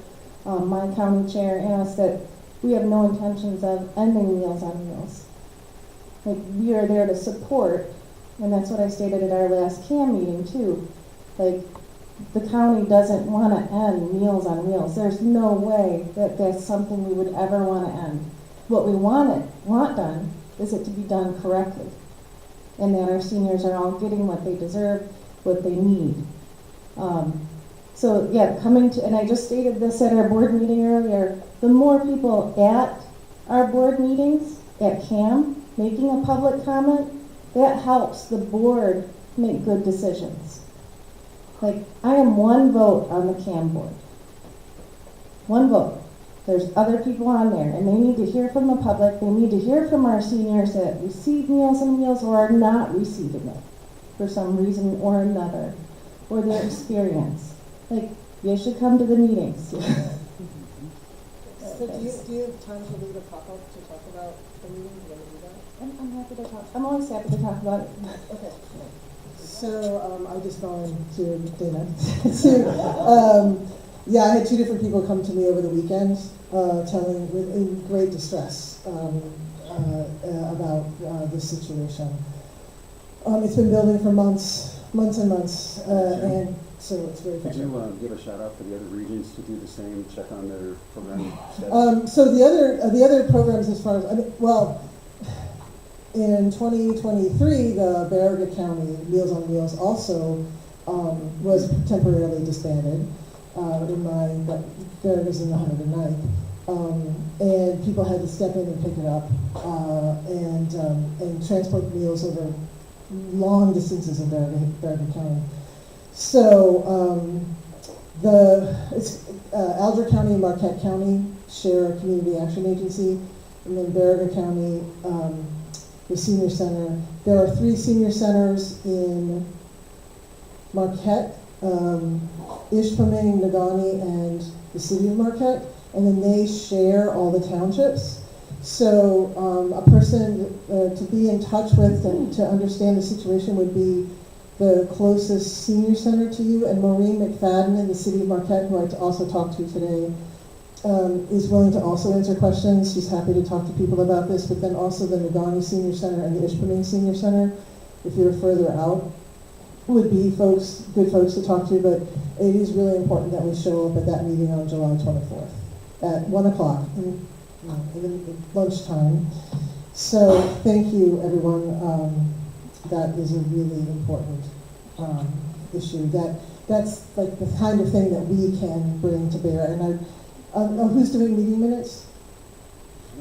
my county chair asked that we have no intentions of ending Meals on Wheels. Like, we are there to support, and that's what I stated at our last CAM meeting too. Like, the county doesn't want to end Meals on Wheels. There's no way that that's something we would ever want to end. What we want done is it to be done correctly, and that our seniors are all getting what they deserve, what they need. So yeah, and I just stated this at our board meeting earlier, the more people at our board meetings, at CAM, making a public comment, that helps the board make good decisions. Like, I am one vote on the CAM board. One vote. There's other people on there, and they need to hear from the public. They need to hear from our seniors that receive Meals on Wheels or are not receiving it for some reason or another, or their experience. Like, you should come to the meetings. So do you have time to leave a pop-up to talk about the meeting? Do you want to do that? I'm happy to talk. I'm always happy to talk about it. Okay. So I just volunteered Dana to, yeah, I had two different people come to me over the weekend, telling in great distress about this situation. It's been building for months and months, and so it's very Could frustrating. you give a shout out for the other regions to do the same, check on their program status? So the other programs, as far as in 2023, the Baraga County Meals on Wheels also was temporarily disbanded. Baraga's in the 109th. And people had to step in and pick it up and transport meals over long distances in Baraga County. So Alger County and Marquette County share a community action agency, and then Baraga County, the senior center. There are 3 senior centers in Marquette, Ishpeming, Nagani, and the city of Marquette, and then they share all the townships. So a person to be in touch with and to understand the situation would be the closest senior center to you, and Maureen McFadden in the city of Marquette, who I also talked to today, is willing to also answer questions. She's happy to talk to people about this, but then also the Nagani Senior Center and the Ishpeming Senior Center, if you're further out, would be good folks to talk to, but it is really important that we show up at that meeting on July 24th at 1 o'clock in lunchtime. So thank you, everyone. That is a really important issue. That's like the kind of thing that we can bring to bear. And who's doing meeting minutes?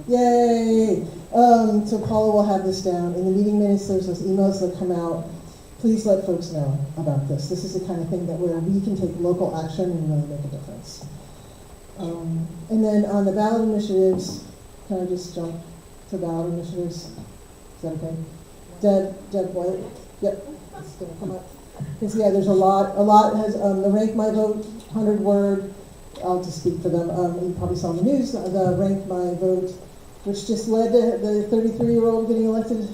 Yay! So Paula will have this down. In the meeting minutes, there's those emails that come out. Please let folks know about this. This is the kind of thing that where we can take local action and really make a difference. And then on the ballot initiatives, can I just jump to ballot initiatives? Is that okay? Deb White? Yep, it's gonna come up. Because yeah, there's a lot has, the Rank My Vote 100-word, I'll just speak for them. You probably saw in the news, the Rank My Vote, which just led to the 33-year-old getting elected,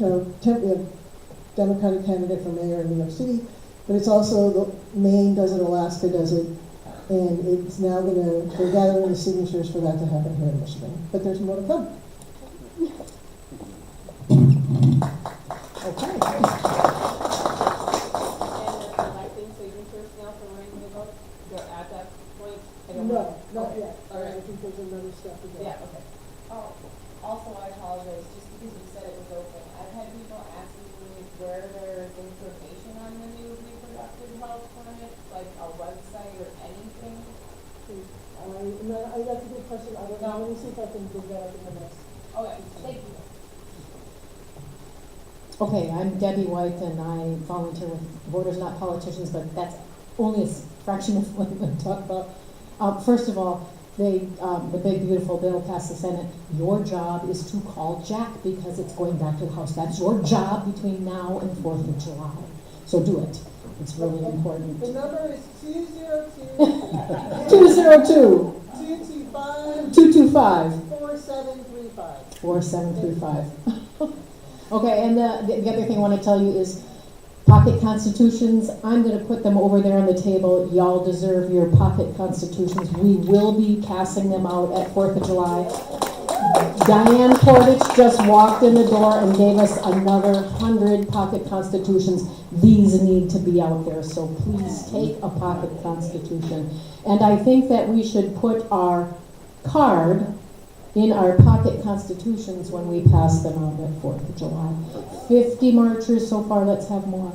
Democratic candidate for mayor in New York City. But it's also Maine does it, Alaska does it, and it's now they're gathering the signatures for that to happen here in Michigan. But there's more to come. Okay. And they're collecting signatures now for Rank My Vote? They're at that point? I don't know. No, not yet. All right. I think there's another step to go. Yeah, okay. Also, I apologize, just because you said it was open. I've had people asking me where there's information on the new reproductive health permit, like a website or anything. That's a good question. I don't know. Let me see if I can dig that up in the list. Okay, thank you. Okay, I'm Debbie White, and I volunteer with Voters Not Politicians, but that's only a fraction of what I'm going to talk about. First of all, the big beautiful bill passed the Senate. Your job is to call Jack because it's going back to the House. That's your job between now and 4th of July. So do it. It's really important. The number is 202 202 225 225 4733. 5. 4735. Okay, and the other thing I want to tell you is pocket constitutions, I'm going to put them over there on the table. Y'all deserve your pocket constitutions. We will be passing them out at 4th of July. Diane Portage just walked in the door and gave us another 100 pocket constitutions. These need to be out there, so please take a pocket constitution. And I think that we should put our card in our pocket constitutions when we pass them out at 4th of July. 50 marchers so far, let's have more.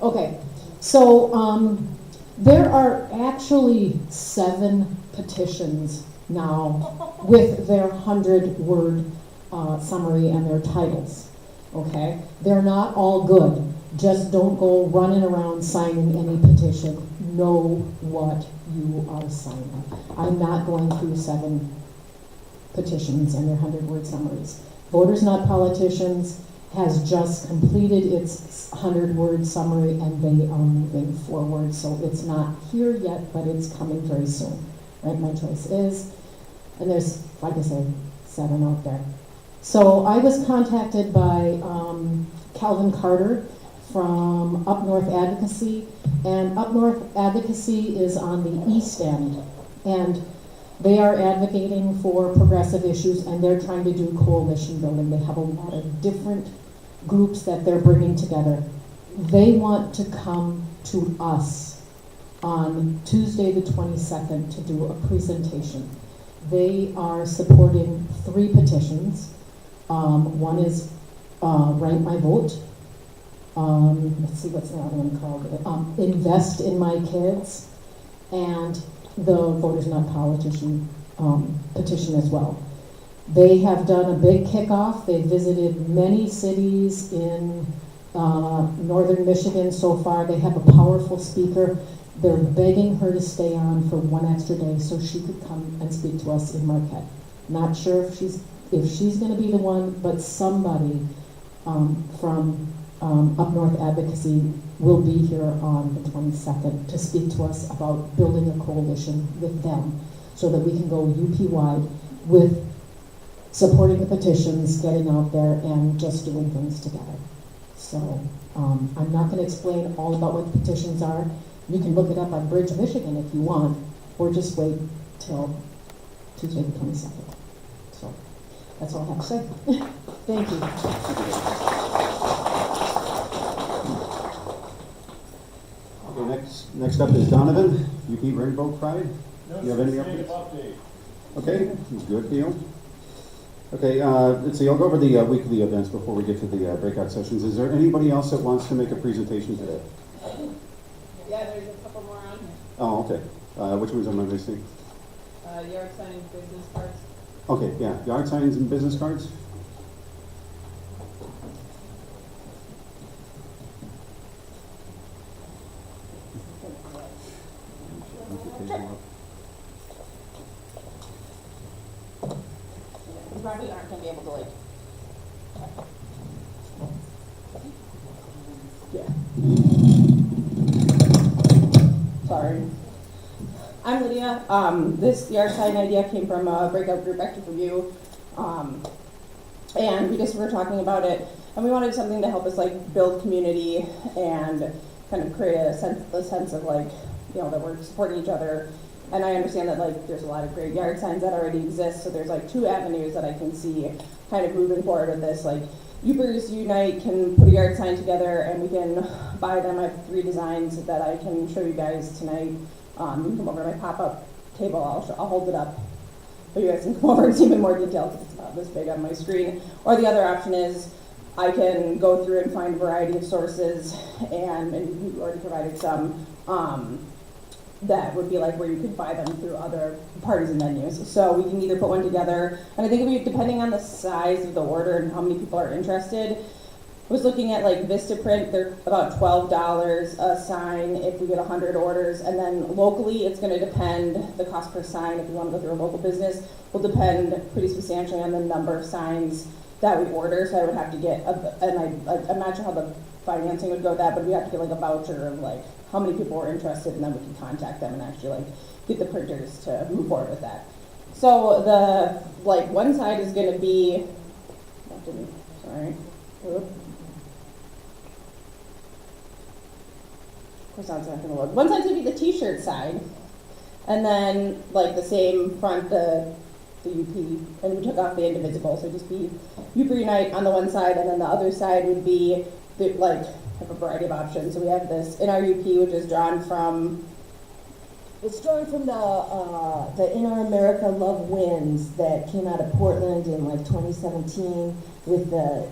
Okay, so there are actually 7 petitions now with their 100-word summary and their titles, okay? They're not all good. Just don't go running around signing any petition. Know what you are signing. I'm not going through 7 petitions and their 100-word summaries. Voters Not Politicians has just completed its 100-word summary and they are moving forward. So it's not here yet, but it's coming very soon. Right, My Choice Is. And there's, like I say, 7 out there. So I was contacted by Calvin Carter from Up North Advocacy. And Up North Advocacy is on the East End. And they are advocating for progressive issues and they're trying to do coalition building. They have a lot of different groups that they're bringing together. They want to come to us on Tuesday the 22nd to do a presentation. They are supporting 3 petitions. One is Rank My Vote. Let's see what's the other one called. Invest in My Kids. And the Voters Not Politician petition as well. They have done a big kickoff. They visited many cities in northern Michigan so far. They have a powerful speaker. They're begging her to stay on for 1 extra day so she could come and speak to us in Marquette. Not sure if she's going to be the one, but somebody from Up North Advocacy will be here on the 22nd to speak to us about building a coalition with them so that we can go UP-wide with supporting the petitions, getting out there, and just doing things together. So I'm not going to explain all about what the petitions are. You can look it up on Bridge, Michigan if you want, or just wait till Tuesday the 22nd. So that's all I have to say. Thank you. Okay, next up is Donovan, UP Rainbow Pride. Do you have any updates? Okay, good deal. Okay, let's see, I'll go over the weekly events before we get to the breakout sessions. Is there anybody else that wants to make a presentation today? Yeah, there's a couple more on here. Oh, okay. Which ones am I missing? Yard signing, business cards. Okay, yeah, yard signs and business cards. You probably aren't gonna be able to like. Yeah. Sorry. I'm Lydia. This yard sign idea came from a breakout group actually from you. And we just were talking about it and we wanted something to help us like build community and kind of create a sense of like, you know, that we're supporting each other. And I understand that like there's a lot of great yard signs that already exist, so there's like 2 avenues that I can see kind of moving forward with this. Like Yoopers Unite can put a yard sign together and we can buy them. I have 3 designs that I can show you guys tonight. You can come over to my pop-up table, I'll hold it up. But you guys can come over and see them in more detail because it's about this big on my screen. Or the other option is I can go through and find a variety of sources and you already provided some. That would be like where you could buy them through other parties and venues. So we can either put one together, and I think if we, depending on the size of the order and how many people are interested, I was looking at like Vistaprint, they're about $12 a sign if we get 100 orders, and then locally it's gonna depend, the cost per sign, if you wanna go through a local business, will depend pretty substantially on the number of signs that we order, so I would have to get, I'm not sure how the financing would go with that, but we have to get like a voucher of like how many people were interested, and then we can contact them and actually like get the printers to move forward with that. So the, like, one side is gonna be, sorry. Oop. Of course, that's not gonna load. One side's gonna be the t-shirt side. And then, like, the same front, the UP, and we took off the indivisible, so it'd just be Yooper Unite on the one side, and then the other side would be, like, have a variety of options. So we have this in our UP, which is drawn from, it's drawn from the In Our America Love Wins that came out of Portland in like 2017 with the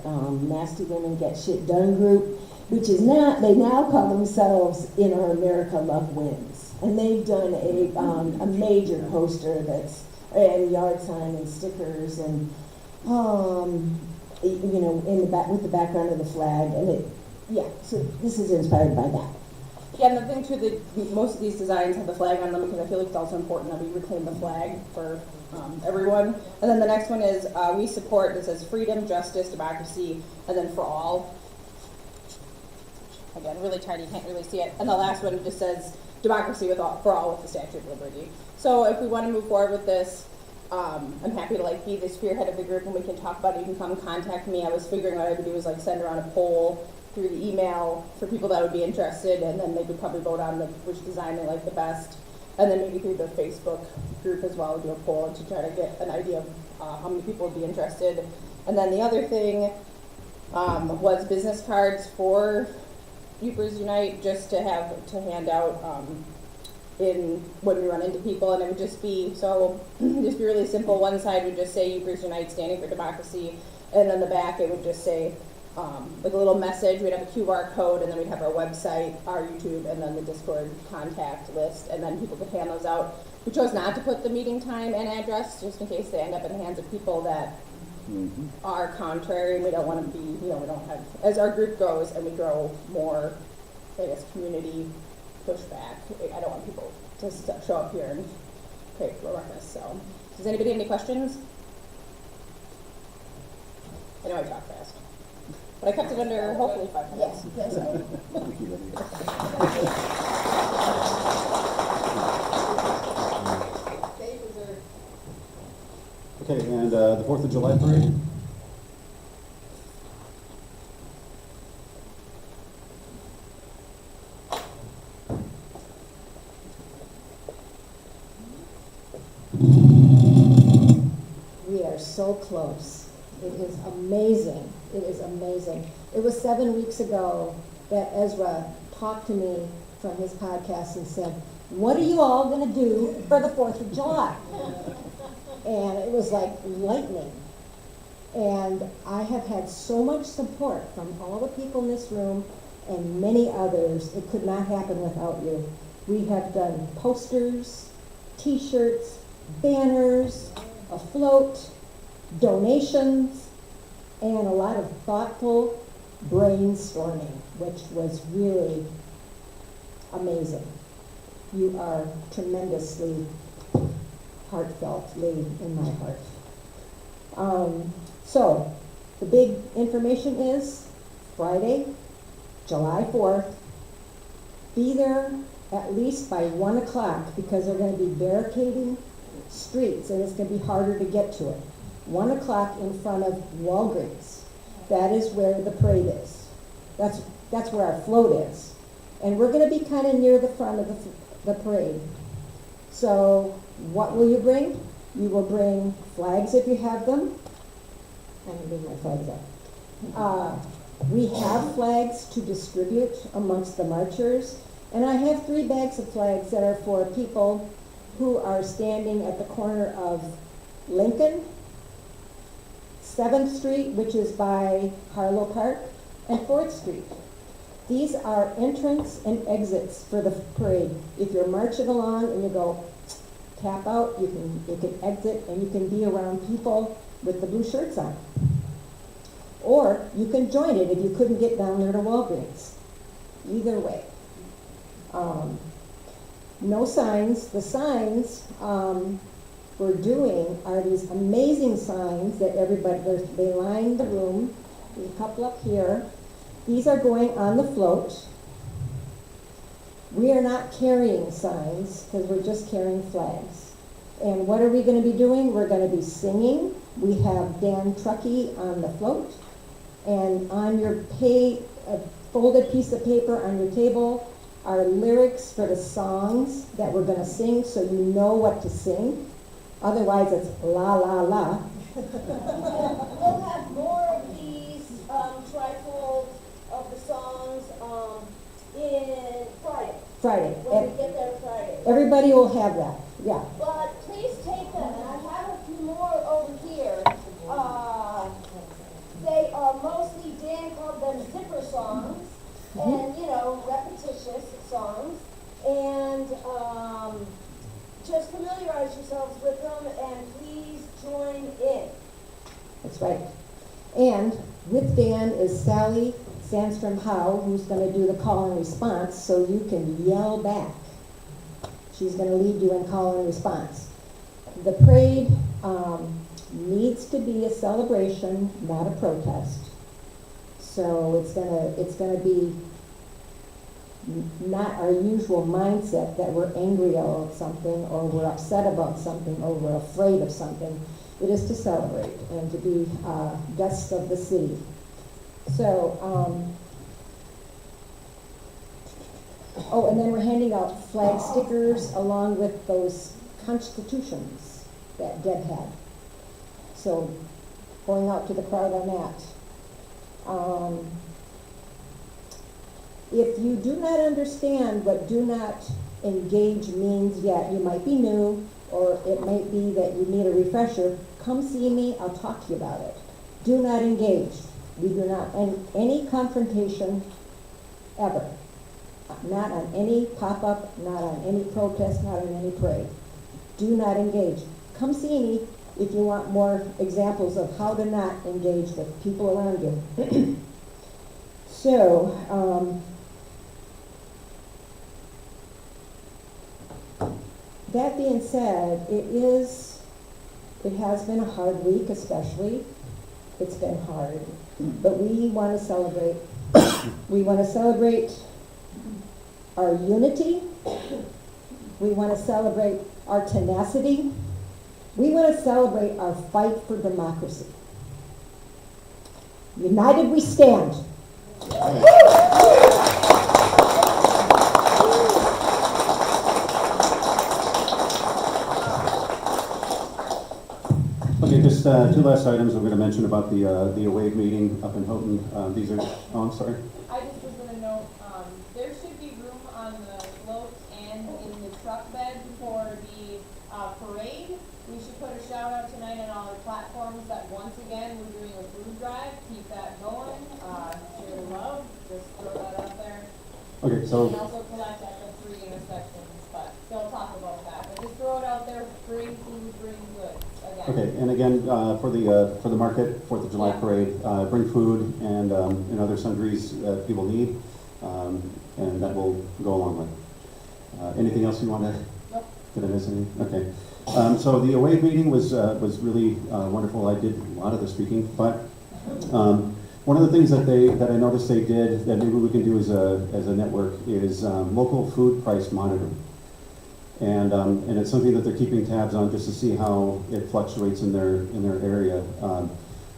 Nasty Women Get Shit Done group, which is now, they now call themselves In Our America Love Wins. And they've done a major poster that's, and yard sign and stickers and, you know, in the back, with the background of the flag, and it, yeah, so this is inspired by that. yeah, and the thing too, most of these designs have the flag on them because I feel like it's also important that we reclaim the flag for everyone. And then the next one is we support, it says freedom, justice, democracy, and then for all. Again, really tiny, you can't really see it. And the last one just says democracy for all with the Statue of Liberty. So if we want to move forward with this, I'm happy to like be the spearhead of the group and we can talk about it. You can come contact me. I was figuring what I would do is like send around a poll through the email for people that would be interested, and then they would probably vote on which design they like the best. And then maybe through the Facebook group as well, do a poll to try to get an idea of how many people would be interested. And then the other thing was business cards for Yoopers Unite, just to have to hand out in when we run into people, and it would just be just be really simple. One side would just say Yoopers Unite, standing for democracy, and on the back it would just say like a little message. We'd have a QR code, and then we'd have our website, our YouTube, and then the Discord contact list, and then people could hand those out. We chose not to put the meeting time and address, just in case they end up in the hands of people that are contrary, and we don't want to be, you know, we don't have, as our group grows and we grow more, I guess, community pushback, I don't want people to show up here and create a ruckus. So, does anybody have any questions? I know I talk fast, but I kept it under hopefully 5 minutes. Yes, yes. Okay, and the 4th of July parade? We are so close. It is amazing. It is amazing. It was 7 weeks ago that Ezra talked to me from his podcast and said, "What are you all going to do for the 4th of July?" And it was like lightning. And I have had so much support from all the people in this room and many others. It could not happen without you. We have done posters, t-shirts, banners, a float, donations, and a lot of thoughtful brainstorming, which was really amazing. You are tremendously heartfeltly in my heart. So, the big information is Friday, July 4th. Be there at least by 1 o'clock because they're going to be barricading streets and it's going to be harder to get to it. 1 o'clock in front of Walgreens. That is where the parade is. That's where our float is. And we're going to be kind of near the front of the parade. So what will you bring? You will bring flags if you have them. I'm going to bring my flags up. We have flags to distribute amongst the marchers. And I have 3 bags of flags that are for people who are standing at the corner of Lincoln, 7th Street, which is by Harlow Park, and 4th Street. These are entrance and exits for the parade. If you're marching along and you go tap out, you can exit and you can be around people with the blue shirts on. Or you can join it if you couldn't get down there to Walgreens. Either way. No signs. The signs we're doing are these amazing signs that they line the room. There's a couple up here. These are going on the float. We are not carrying signs because we're just carrying flags. And what are we gonna be doing? We're gonna be singing. We have Dan Truckee on the float. And on your a folded piece of paper on your table are lyrics for the songs that we're gonna sing, so you know what to sing. Otherwise, it's la, la, la. We'll have more of these, trifolds of the songs, in Friday, Friday. when we get there Friday. Everybody will have that, yeah. But please take them, and I have a few more over here. They are mostly, Dan called them zipper songs, and, you know, repetitious songs. And, just familiarize yourselves with them, and please join in. That's right. And with Dan is Sally Sandstrom Howe, who's gonna do the call and response, so you can yell back. She's gonna lead you in call and response. The parade, needs to be a celebration, not a protest. So it's gonna be not our usual mindset that we're angry about something, or we're upset about something, or we're afraid of something. It is to celebrate and to be guests of the city. So, oh, and then we're handing out flag stickers along with those constitutions that Deb had. So, going out to the crowd on that. If you do not understand what do not engage means yet, you might be new, or it might be that you need a refresher, come see me, I'll talk to you about it. Do not engage. We do not, and any confrontation ever. Not on any pop-up, not on any protest, not on any parade. Do not engage. Come see me if you want more examples of how to not engage with people around you. So, that being said, it has been a hard week especially. It's been hard, but we want to celebrate. We want to celebrate our unity. We want to celebrate our tenacity. We want to celebrate our fight for democracy. United we stand. Okay, just two last items I'm going to mention about the away meeting up in Houghton. These are, oh, I'm sorry. I just was gonna note, there should be room on the float and in the truck bed for the, parade. We should put a shout out tonight on all the platforms that once again, we're doing a food drive, keep that going, share the love, just throw that out there. Okay, so. And also collect at the 3 intersections, but they'll talk about that, but just throw it out there, bring food, bring goods, again. Okay, and again, for the market, 4th of July Yeah. parade, bring food and other sundries that people need, and that will go a long way. Anything else you want to? Nope. Did I miss anything? Okay. So the away meeting was really wonderful. I did a lot of the speaking, but one of the things that I noticed they did that maybe we can do as a network is local food price monitoring. And it's something that they're keeping tabs on just to see how it fluctuates in their area.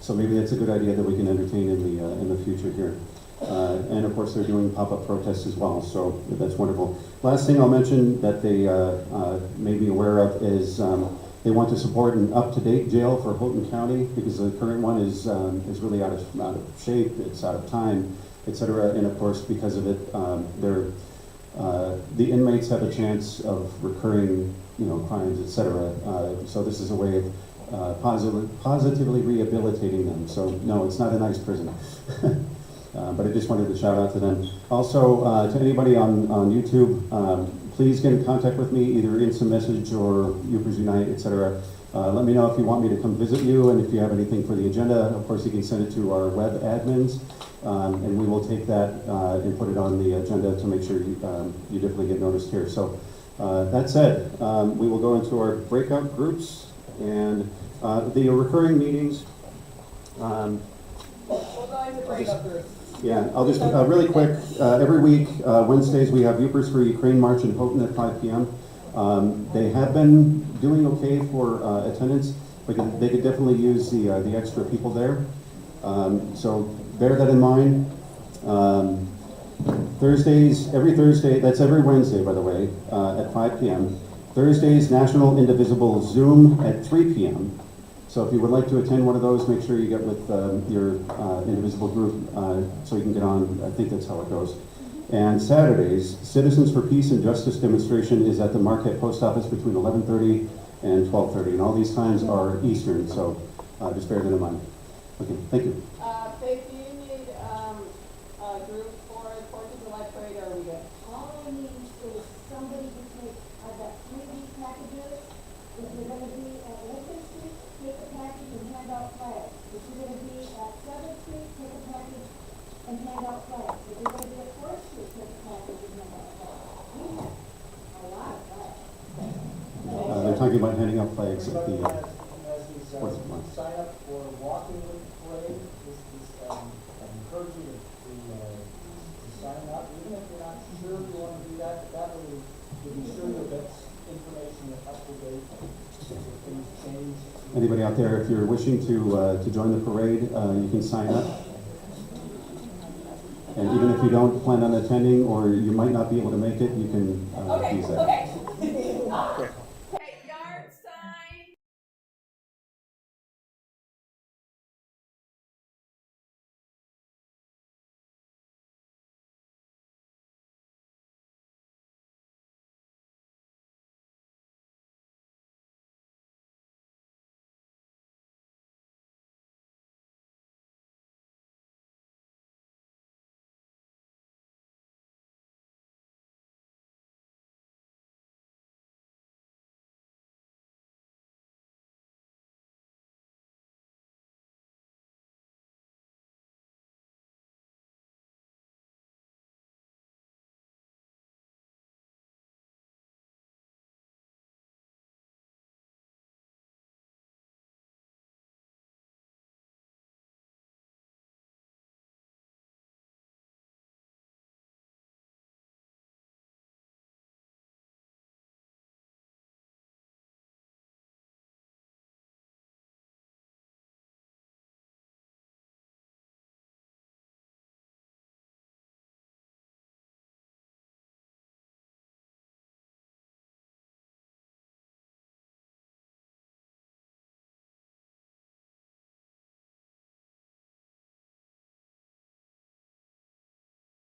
So maybe that's a good idea that we can entertain in the future here. And of course, they're doing pop-up protests as well, so that's wonderful. Last thing I'll mention that they may be aware of is they want to support an up-to-date jail for Houghton County because the current one is really out of shape, it's out of time, etc. And of course, because of it, the inmates have a chance of recurring, crimes, etc. So this is a way of positively rehabilitating them. So no, it's not a nice prison. But I just wanted to shout out to them. Also, to anybody on YouTube, please get in contact with me, either instant message or Yoopers Unite, etc. Let me know if you want me to come visit you, and if you have anything for the agenda, of course you can send it to our web admins, and we will take that and put it on the agenda to make sure you definitely get noticed here. So that said, we will go into our breakout groups and the recurring meetings. We'll go into breakup groups. Yeah, I'll just, really quick, every week, Wednesdays, we have Yoopers for Ukraine March in Houghton at 5 p.m. They have been doing okay for attendance, but they could definitely use the extra people there. So bear that in mind. Thursdays, every Thursday, that's every Wednesday, by the way, at 5 p.m. Thursdays, National Indivisible Zoom at 3 p.m. So if you would like to attend one of those, make sure you get with your Indivisible group so you can get on. I think that's how it goes. And Saturdays, Citizens for Peace and Justice demonstration is at the Marquette Post Office between 11:30 and 12:30. And all these times are Eastern, so just bear that in mind. Okay, thank you. Faith, do you need, a group for the Fourth of July parade, or are we good? All I need is somebody to take, I've got 3 of these packages. If you're gonna be at Lincoln Street, take a package and hand out flags. If you're gonna be at 7th Street, take a package and hand out flags. If you're gonna be at 4th Street, take a package and hand out flags. We have a lot of flags. They're talking about handing out flags at the As these, 4th of July. sign up for walking with the parade, I encourage you to sign up, even if you're not sure you want to do that, but that will be sure you'll get information up to date if things change. Anybody out there, if you're wishing to join the parade, you can sign up. And even if you don't plan on attending, or you might not be able to make it, you can use that. Okay.